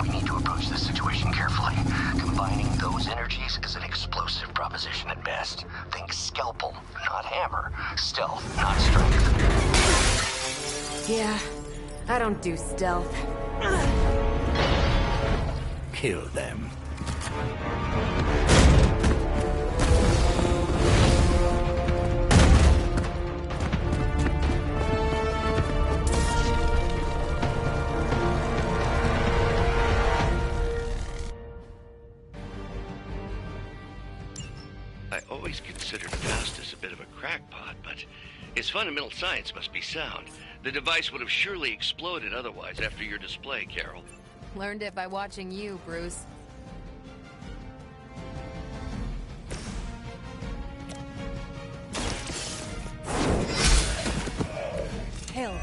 S18: We need to approach this situation carefully. Combining those energies is an explosive proposition at best. Think scalpel, not hammer. Stealth, not strength.
S2: Yeah, I don't do stealth.
S12: Kill them.
S20: I always considered Faustus a bit of a crackpot, but his fundamental science must be sound. The device would have surely exploded otherwise after your display, Carol.
S2: Learned it by watching you, Bruce.
S19: Hell.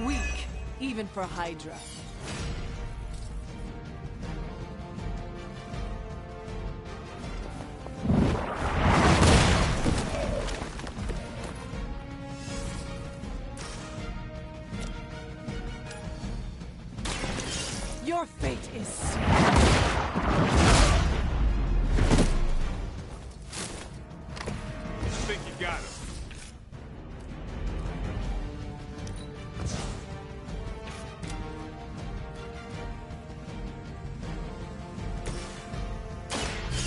S19: Weak, even for Hydra. Your fate is sealed.
S17: I think you got him.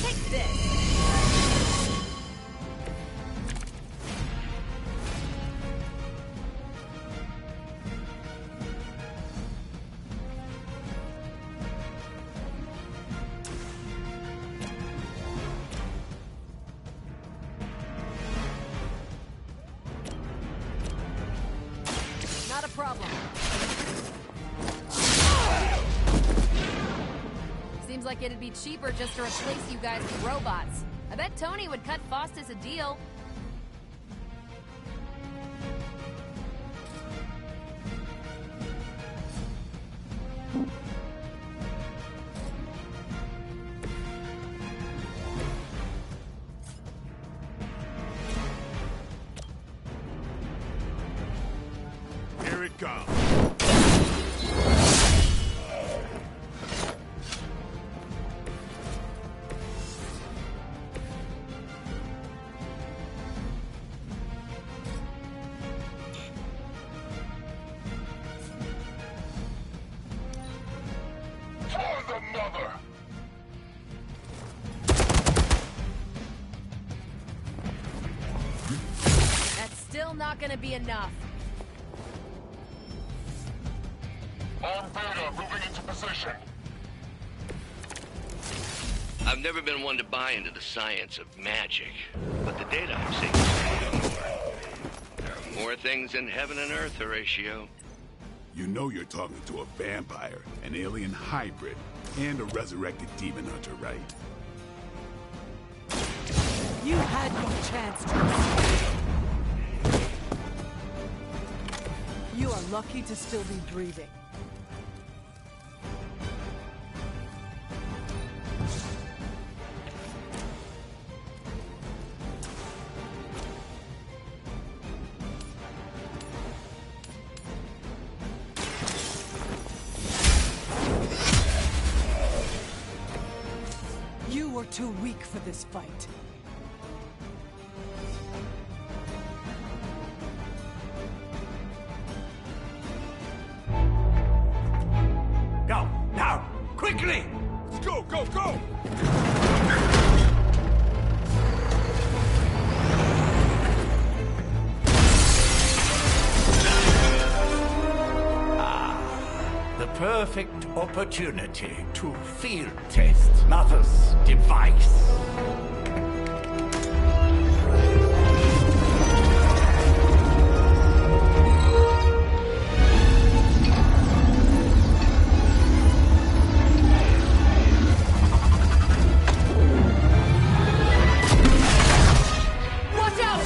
S2: Take this! Not a problem. Seems like it'd be cheaper just to replace you guys with robots. I bet Tony would cut Faustus a deal.
S17: Here it comes.
S2: still not gonna be enough.
S7: On Beta, moving into position.
S20: I've never been one to buy into the science of magic, but the data I'm seeing is more. There are more things in heaven and earth, Horatio.
S17: You know you're talking to a vampire, an alien hybrid, and a resurrected demon hunter, right?
S19: You had your chance to. You are lucky to still be breathing. You were too weak for this fight.
S12: Go, now, quickly!
S17: Let's go, go, go!
S12: The perfect opportunity to field test Mother's device.
S2: Watch out!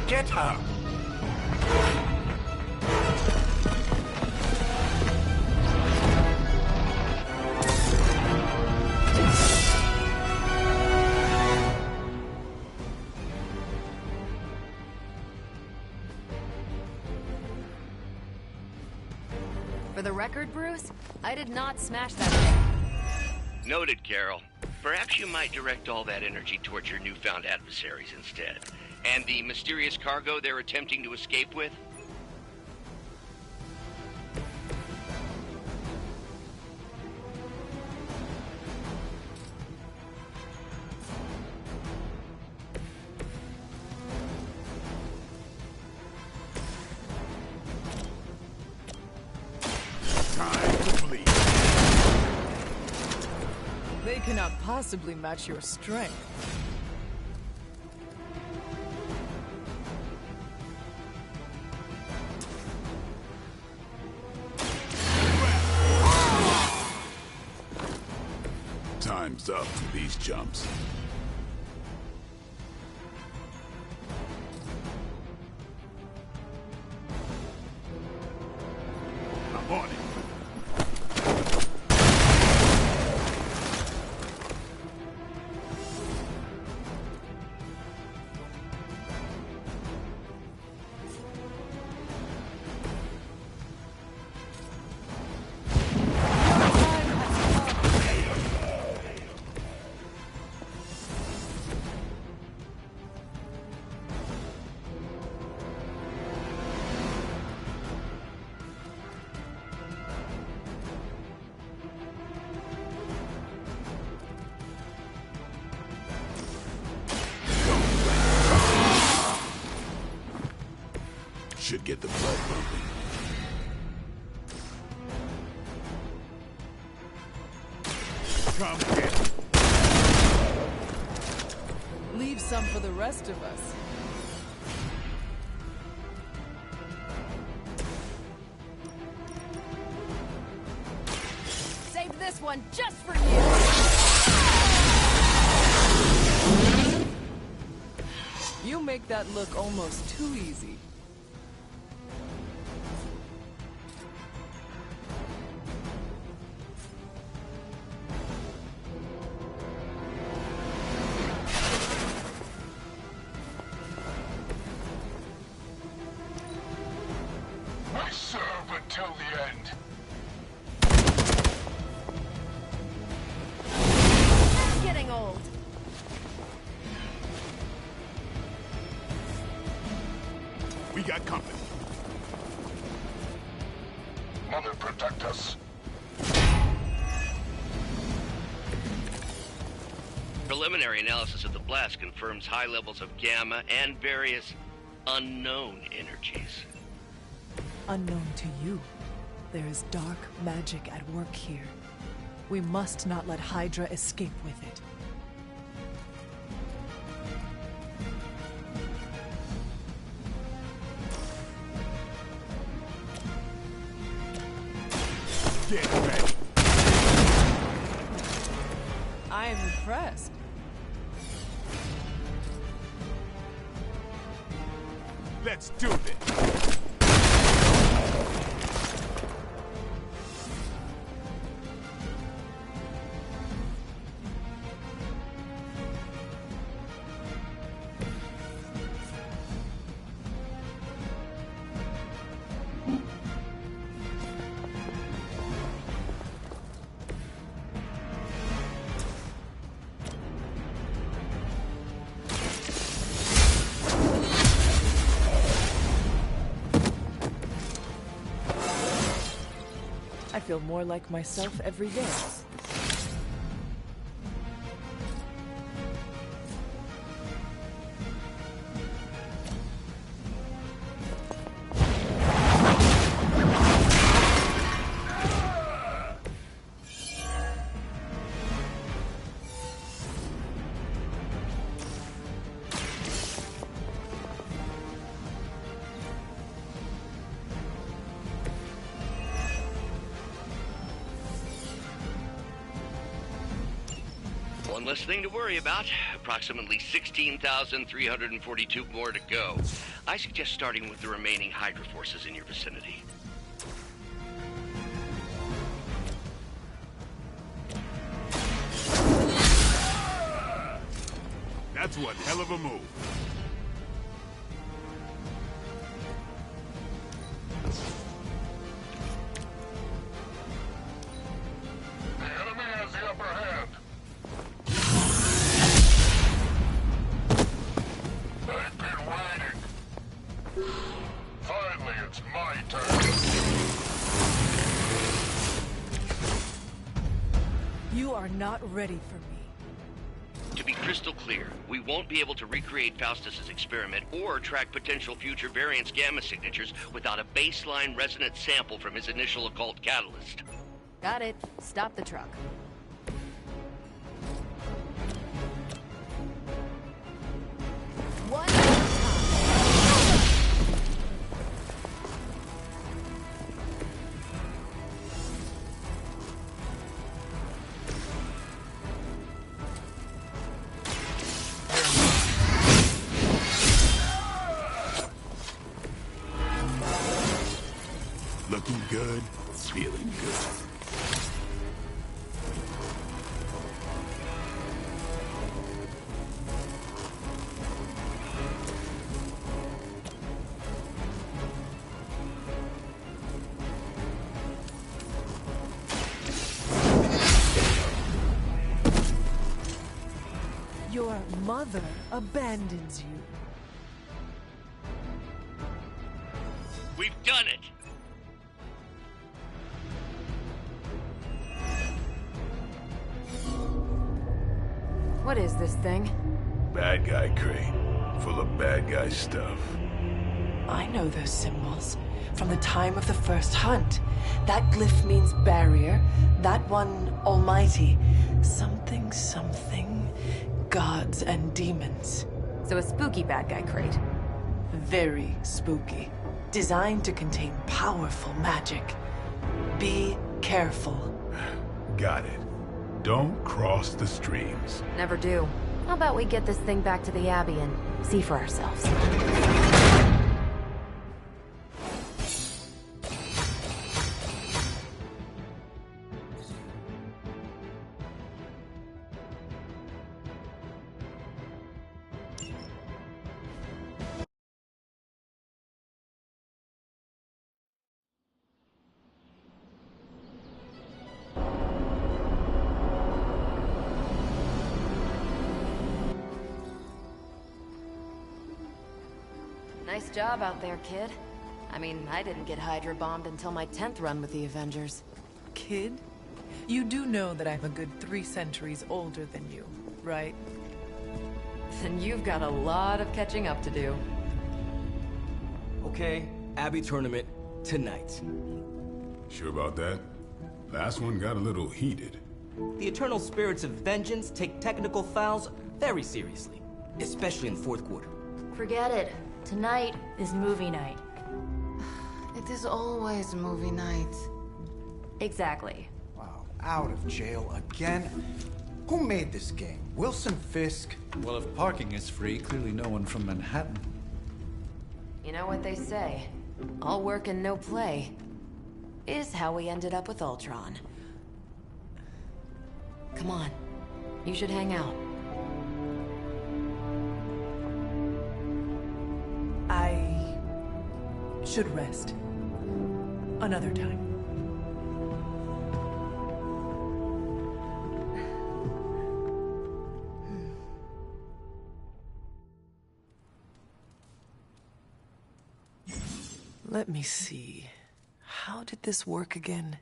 S12: Get her!
S2: For the record, Bruce, I did not smash that thing.
S20: Noted, Carol. Perhaps you might direct all that energy towards your newfound adversaries instead. And the mysterious cargo they're attempting to escape with?
S17: Time to bleed.
S15: They cannot possibly match your strength.
S17: Time's up for these jumps. I'm on it. Should get the blood pumping. Come get it.
S15: Leave some for the rest of us.
S2: Saved this one just for you!
S15: You make that look almost too easy.
S7: We serve until the end.
S2: That's getting old.
S17: got company.
S7: Mother, protect us.
S20: Preliminary analysis of the blast confirms high levels of gamma and various unknown energies.
S15: Unknown to you. There is dark magic at work here. We must not let Hydra escape with it.
S17: Get ready.
S15: I am impressed.
S17: Let's do this.
S15: I feel more like myself every day.
S20: One less thing to worry about. Approximately 16,342 more to go. I suggest starting with the remaining Hydra forces in your vicinity.
S17: That's one hell of a move.
S7: The enemy has the upper hand. I've been waiting. Finally, it's my turn.
S15: You are not ready for me.
S20: To be crystal clear, we won't be able to recreate Faustus's experiment or track potential future variants' gamma signatures without a baseline resonant sample from his initial occult catalyst.
S2: Got it. Stop the truck. One more time.
S17: Looking good, feeling good.
S15: Your mother abandons you.
S20: We've done it!
S2: What is this thing?
S17: Bad guy crate, full of bad guy stuff.
S19: I know those symbols from the time of the first hunt. That glyph means barrier, that one almighty. Something, something, gods and demons.
S2: So a spooky bad guy crate.
S19: Very spooky. Designed to contain powerful magic. Be careful.
S17: Got it. Don't cross the streams.
S2: Never do. How about we get this thing back to the Abbey and see for ourselves? Nice job out there, kid. I mean, I didn't get Hydra bombed until my 10th run with the Avengers.
S15: Kid? You do know that I'm a good 3 centuries older than you, right?
S2: Then you've got a lot of catching up to do.
S9: Okay, Abby tournament tonight.
S17: Sure about that? Last one got a little heated.
S9: The Eternal Spirits of Vengeance take technical fouls very seriously, especially in the 4th quarter.
S8: Forget it. Tonight is movie night.
S2: It is always movie night.
S8: Exactly.
S5: Wow, out of jail again? Who made this game? Wilson Fisk?
S4: Well, if parking is free, clearly no one from Manhattan.
S2: You know what they say? All work and no play is how we ended up with Ultron. Come on. You should hang out.
S15: I should rest. Another time. Let me see. How did this work again?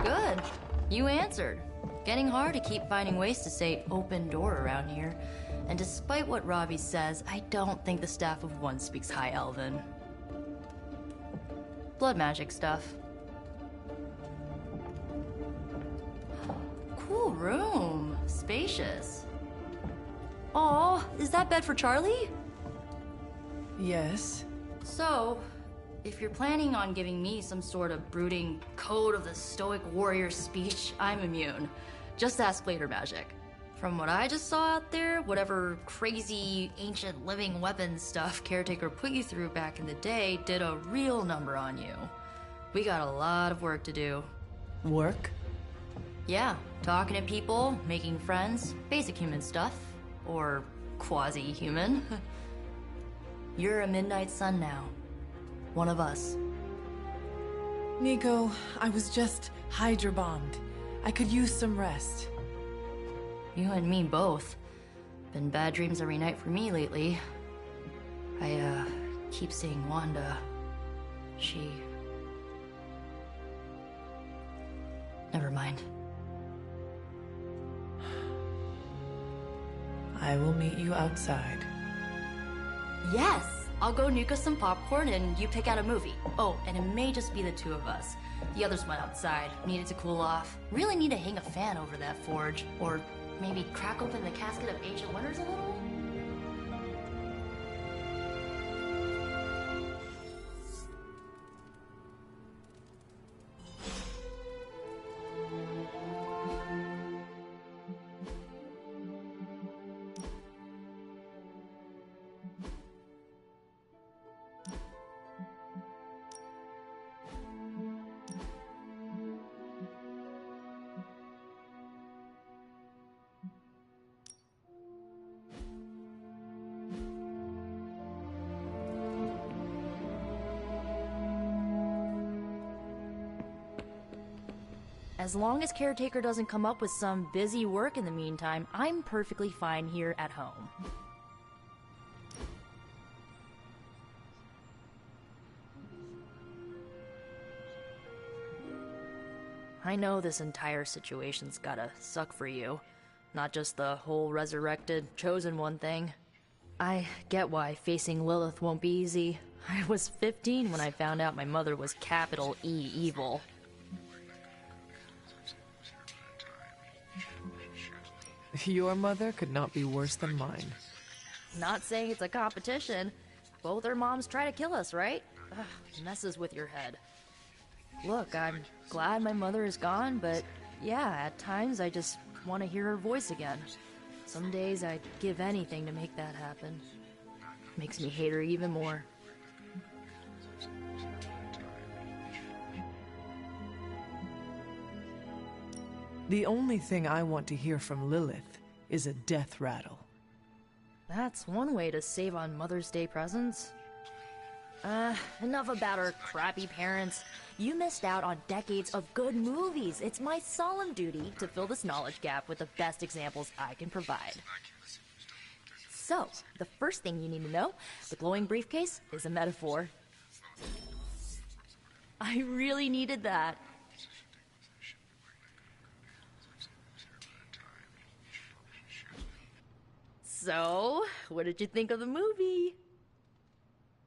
S8: Good. You answered. Getting hard to keep finding ways to say open door around here. And despite what Robbie says, I don't think the staff of One speaks High Elven. Blood magic stuff. Cool room. Spacious. Aw, is that bed for Charlie?
S15: Yes.
S8: So, if you're planning on giving me some sort of brooding code of the stoic warrior speech, I'm immune. Just ask later, Magic. From what I just saw out there, whatever crazy ancient living weapons stuff Caretaker put you through back in the day did a real number on you. We got a lot of work to do.
S15: Work?
S8: Yeah, talking to people, making friends, basic human stuff. Or quasi-human. You're a Midnight Sun now. One of us.
S19: Nico, I was just Hydra bombed. I could use some rest.
S8: You and me both. Been bad dreams every night for me lately. I, keep seeing Wanda. She... Never mind.
S19: I will meet you outside.
S8: Yes! I'll go nuke us some popcorn and you pick out a movie. Oh, and it may just be the 2 of us. The others went outside, needed to cool off. Really need to hang a fan over that forge. Or maybe crack open the casket of ancient wonders a little? As long as Caretaker doesn't come up with some busy work in the meantime, I'm perfectly fine here at home. I know this entire situation's gotta suck for you. Not just the whole resurrected, chosen one thing. I get why facing Lilith won't be easy. I was 15 when I found out my mother was capital E evil.
S15: Your mother could not be worse than mine.
S8: Not saying it's a competition. Both our moms try to kill us, right? Ugh, messes with your head. Look, I'm glad my mother is gone, but yeah, at times I just want to hear her voice again. Some days I'd give anything to make that happen. Makes me hate her even more.
S15: The only thing I want to hear from Lilith is a death rattle.
S8: That's one way to save on Mother's Day presents. Enough about her crappy parents. You missed out on decades of good movies. It's my solemn duty to fill this knowledge gap with the best examples I can provide. So, the first thing you need to know, the glowing briefcase is a metaphor. I really needed that. So, what did you think of the movie?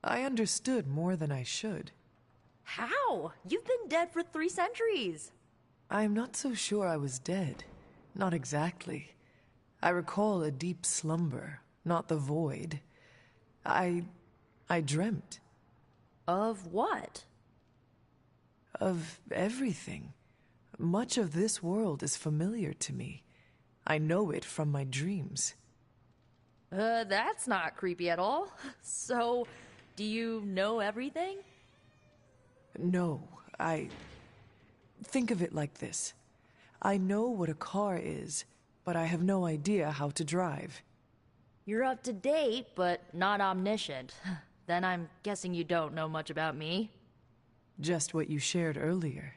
S15: I understood more than I should.
S8: How? You've been dead for 3 centuries.
S15: I'm not so sure I was dead. Not exactly. I recall a deep slumber, not the void. I dreamt.
S8: Of what?
S15: Of everything. Much of this world is familiar to me. I know it from my dreams.
S8: That's not creepy at all. So, do you know everything?
S15: No, think of it like this. I know what a car is, but I have no idea how to drive.
S8: You're up to date, but not omniscient. Then I'm guessing you don't know much about me.
S15: Just what you shared earlier.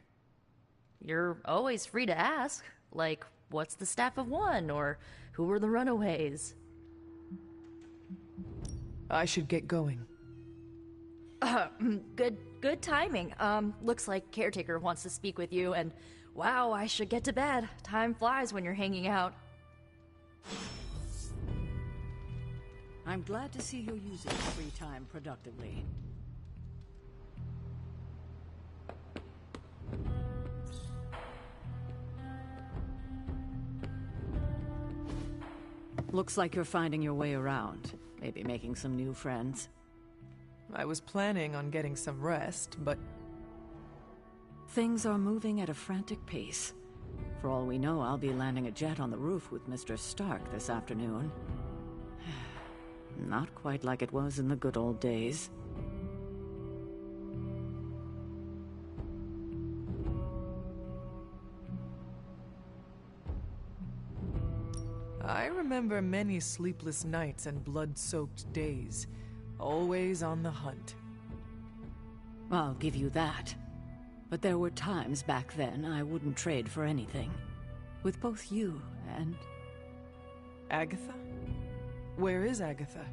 S8: You're always free to ask. Like, what's the Staff of One, or who were the Runaways?
S15: I should get going.
S8: Good timing. Looks like Caretaker wants to speak with you, and wow, I should get to bed. Time flies when you're hanging out.
S6: I'm glad to see you're using your free time productively. Looks like you're finding your way around. Maybe making some new friends.
S15: I was planning on getting some rest, but...
S6: Things are moving at a frantic pace. For all we know, I'll be landing a jet on the roof with Mr. Stark this afternoon. Not quite like it was in the good old days.
S15: I remember many sleepless nights and blood-soaked days, always on the hunt.
S6: I'll give you that. But there were times back then I wouldn't trade for anything. With both you and...
S15: Agatha? Where is Agatha?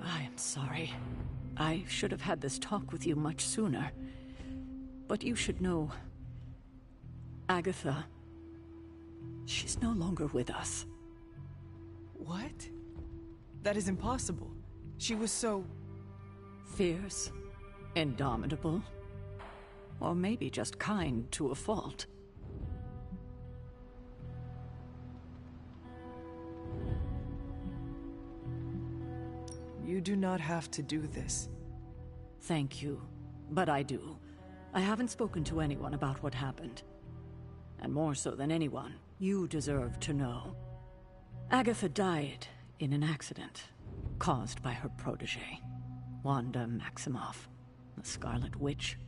S6: I am sorry. I should have had this talk with you much sooner. But you should know... Agatha... She's no longer with us.
S15: What? That is impossible. She was so...
S6: fierce, indomitable, or maybe just kind to a fault.
S15: You do not have to do this.
S6: Thank you, but I do. I haven't spoken to anyone about what happened. And more so than anyone, you deserve to know. Agatha died in an accident caused by her protege, Wanda Maximoff, the Scarlet Witch.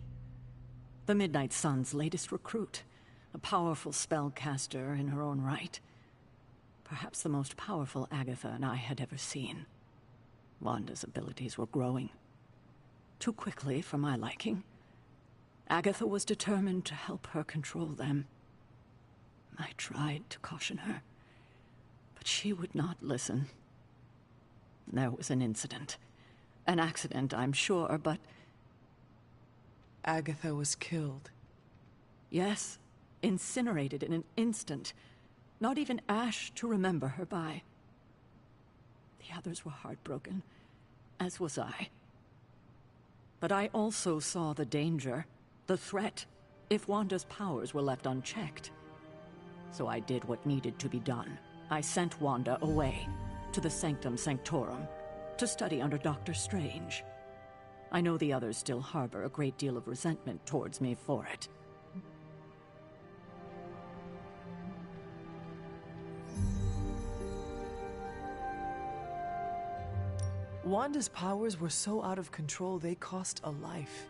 S6: The Midnight Sun's latest recruit, a powerful spellcaster in her own right. Perhaps the most powerful Agatha and I had ever seen. Wanda's abilities were growing. Too quickly for my liking. Agatha was determined to help her control them. I tried to caution her, but she would not listen. There was an incident. An accident, I'm sure, but...
S15: Agatha was killed.
S6: Yes, incinerated in an instant. Not even ash to remember her by. The others were heartbroken, as was I. But I also saw the danger, the threat, if Wanda's powers were left unchecked. So I did what needed to be done. I sent Wanda away, to the Sanctum Sanctorum, to study under Doctor Strange.
S14: I know the others still harbor a great deal of resentment towards me for it.
S15: Wanda's powers were so out of control they cost a life.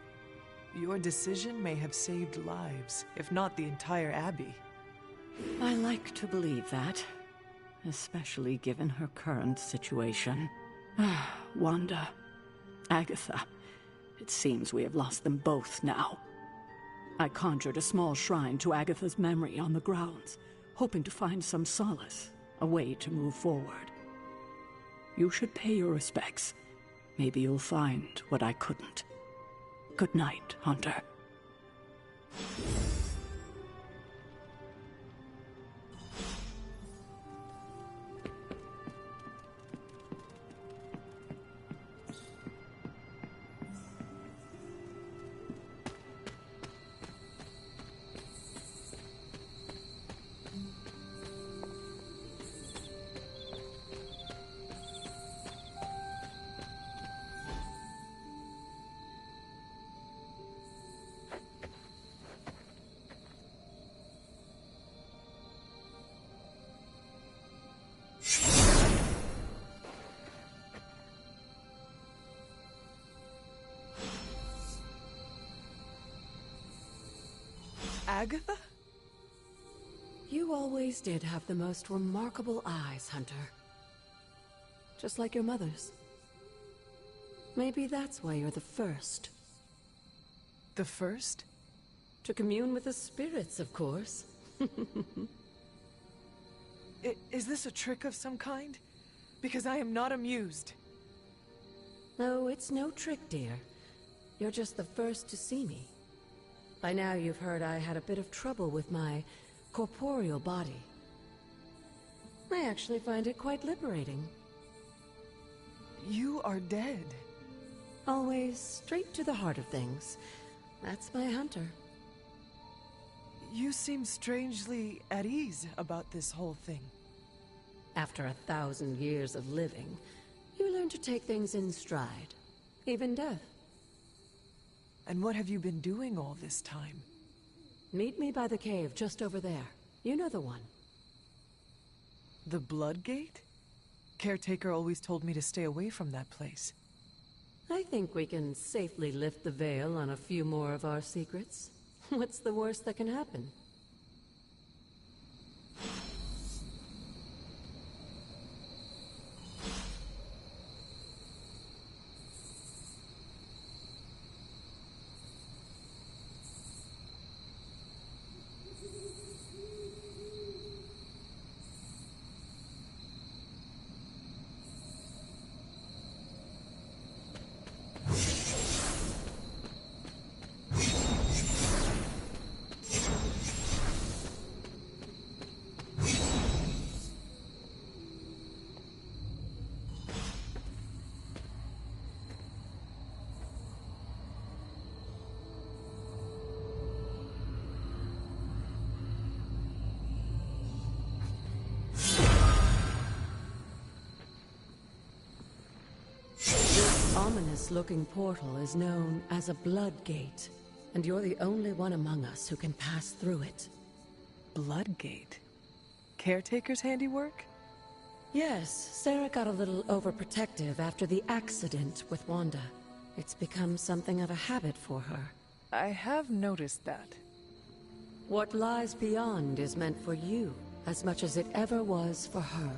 S15: Your decision may have saved lives, if not the entire Abbey.
S14: I like to believe that, especially given her current situation. Wanda, Agatha, it seems we have lost them both now. I conjured a small shrine to Agatha's memory on the grounds, hoping to find some solace, a way to move forward. You should pay your respects. Maybe you'll find what I couldn't. Good night, Hunter.
S15: Agatha?
S2: You always did have the most remarkable eyes, Hunter. Just like your mother's. Maybe that's why you're the first.
S15: The first?
S2: To commune with the spirits, of course.
S15: Is this a trick of some kind? Because I am not amused.
S2: No, it's no trick, dear. You're just the first to see me. By now you've heard I had a bit of trouble with my corporeal body. I actually find it quite liberating.
S15: You are dead.
S2: Always straight to the heart of things. That's my Hunter.
S15: You seem strangely at ease about this whole thing.
S2: After 1,000 years of living, you learn to take things in stride. Even death.
S15: And what have you been doing all this time?
S2: Meet me by the cave just over there. You know the one.
S15: The Blood Gate? Caretaker always told me to stay away from that place.
S2: I think we can safely lift the veil on a few more of our secrets. What's the worst that can happen? Ominous-looking portal is known as a Blood Gate, and you're the only one among us who can pass through it.
S15: Blood Gate? Caretaker's handiwork?
S2: Yes, Sarah got a little overprotective after the accident with Wanda. It's become something of a habit for her.
S15: I have noticed that.
S2: What lies beyond is meant for you, as much as it ever was for her.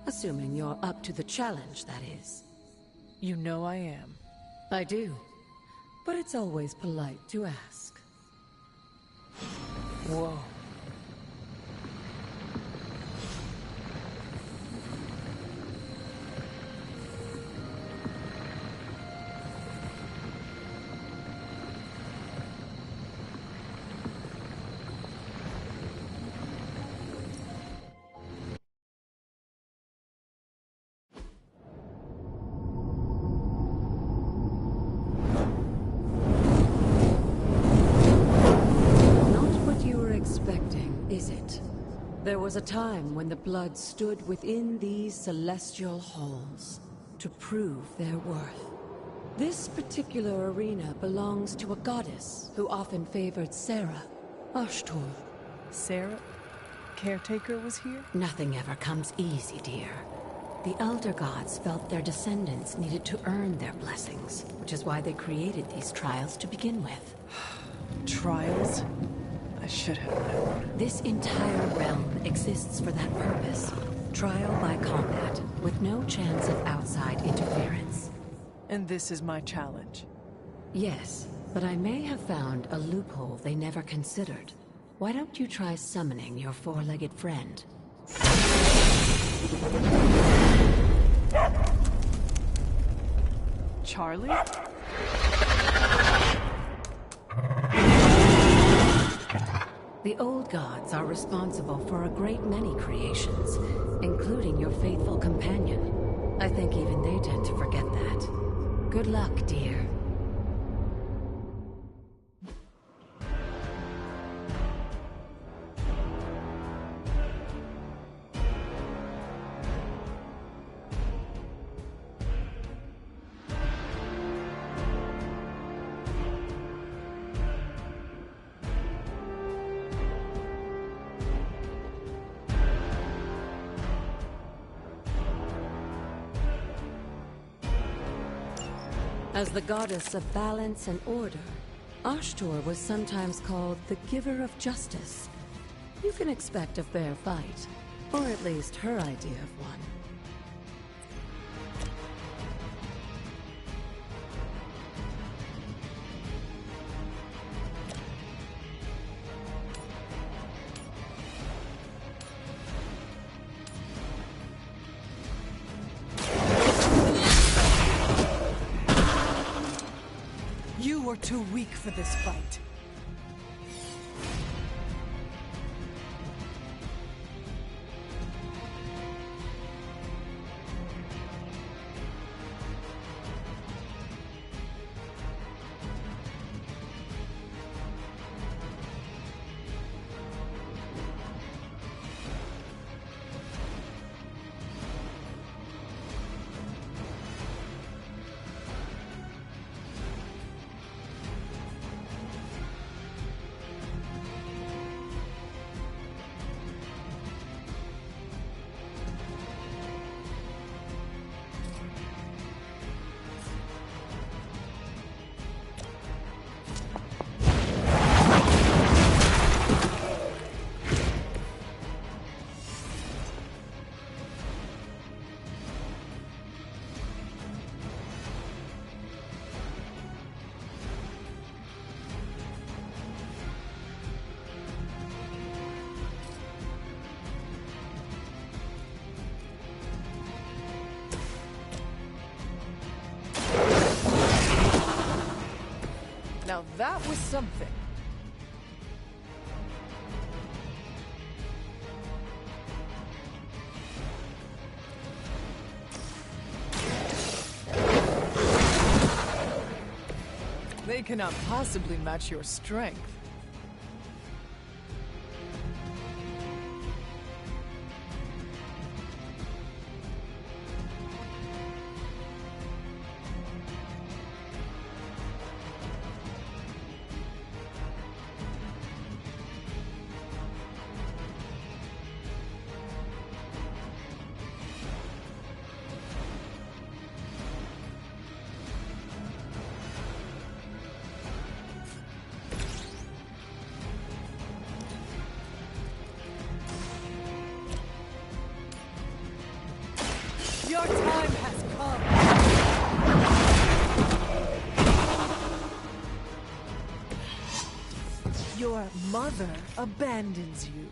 S2: Assuming you're up to the challenge, that is.
S15: You know I am.
S2: I do. But it's always polite to ask.
S15: Whoa.
S2: There was a time when the blood stood within these celestial halls to prove their worth.
S21: This particular arena belongs to a goddess who often favored Sarah, Ashtur.
S15: Sarah? Caretaker was here?
S21: Nothing ever comes easy, dear. The Elder Gods felt their descendants needed to earn their blessings, which is why they created these trials to begin with.
S15: Trials? I should have known.
S21: This entire realm exists for that purpose. Trial by combat, with no chance of outside interference.
S15: And this is my challenge?
S21: Yes, but I may have found a loophole they never considered. Why don't you try summoning your four-legged friend?
S15: Charlie?
S21: The old gods are responsible for a great many creations, including your faithful companion. I think even they tend to forget that. Good luck, dear. As the goddess of balance and order, Ashtur was sometimes called the giver of justice. You can expect a fair fight, or at least her idea of one.
S15: You are too weak for this fight. Now that was something. They cannot possibly match your strength. Your time has come. Your mother abandons you.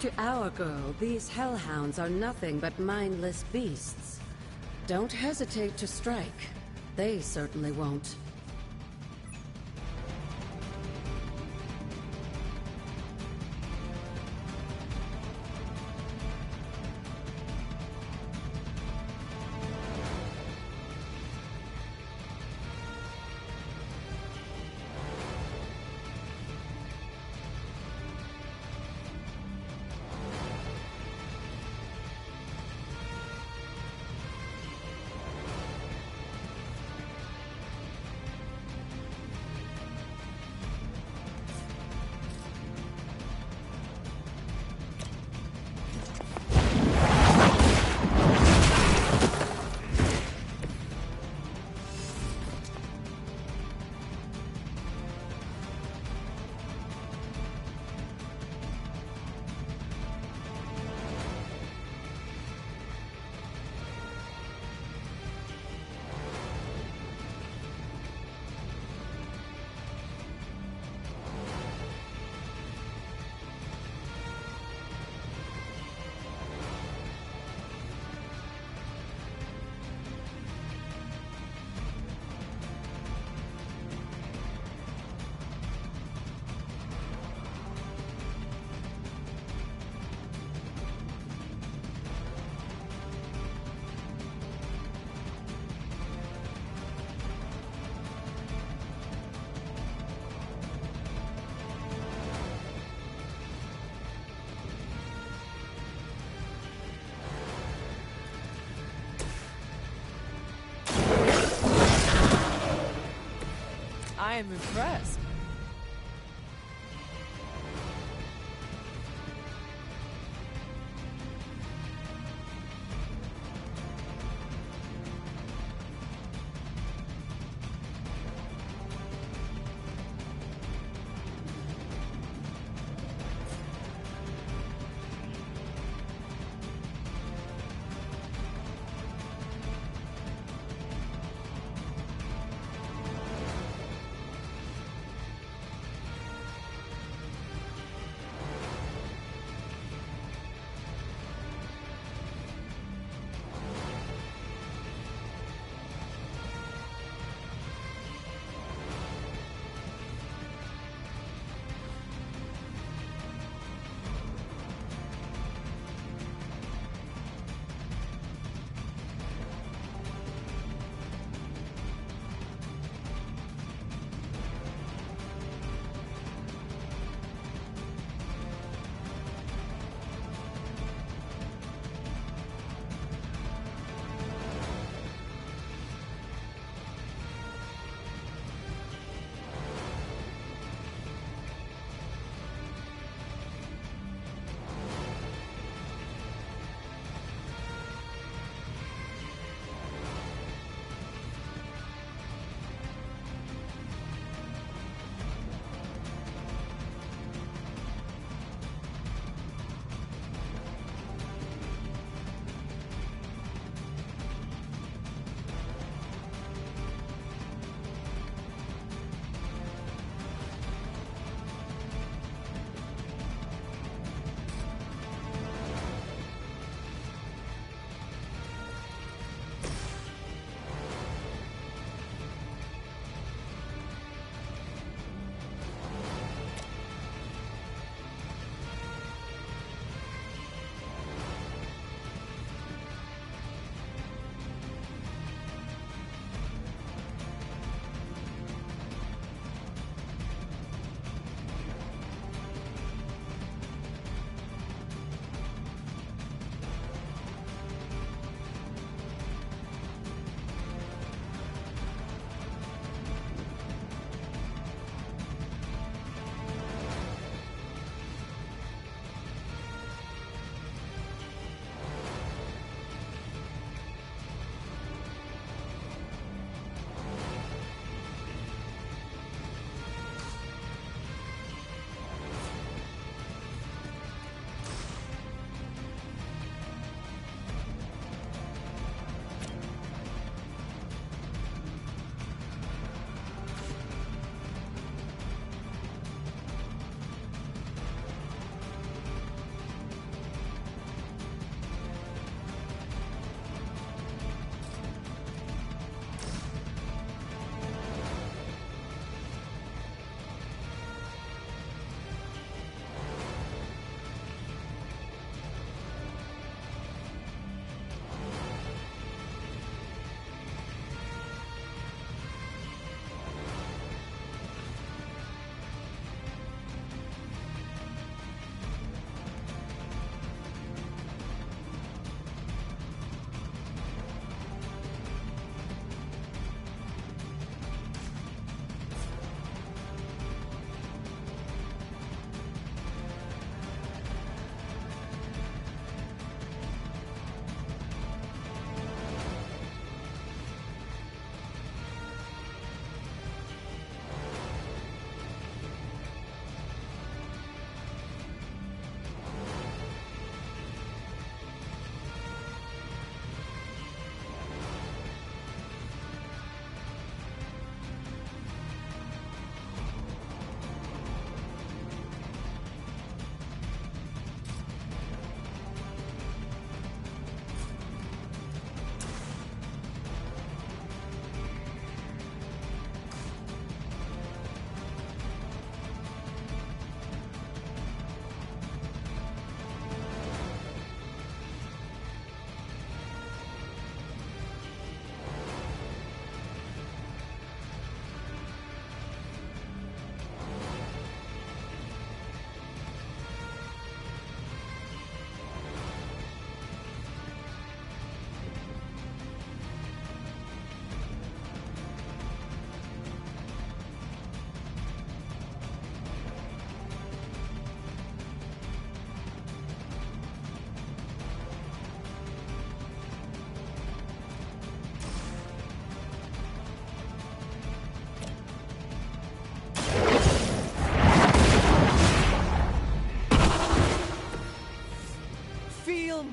S21: To our girl, these hellhounds are nothing but mindless beasts. Don't hesitate to strike. They certainly won't.
S15: I am impressed.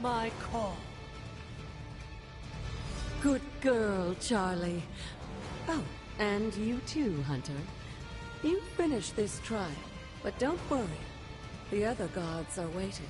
S21: my call. Good girl, Charlie. Oh, and you too, Hunter. You finished this trial, but don't worry. The other gods are waiting.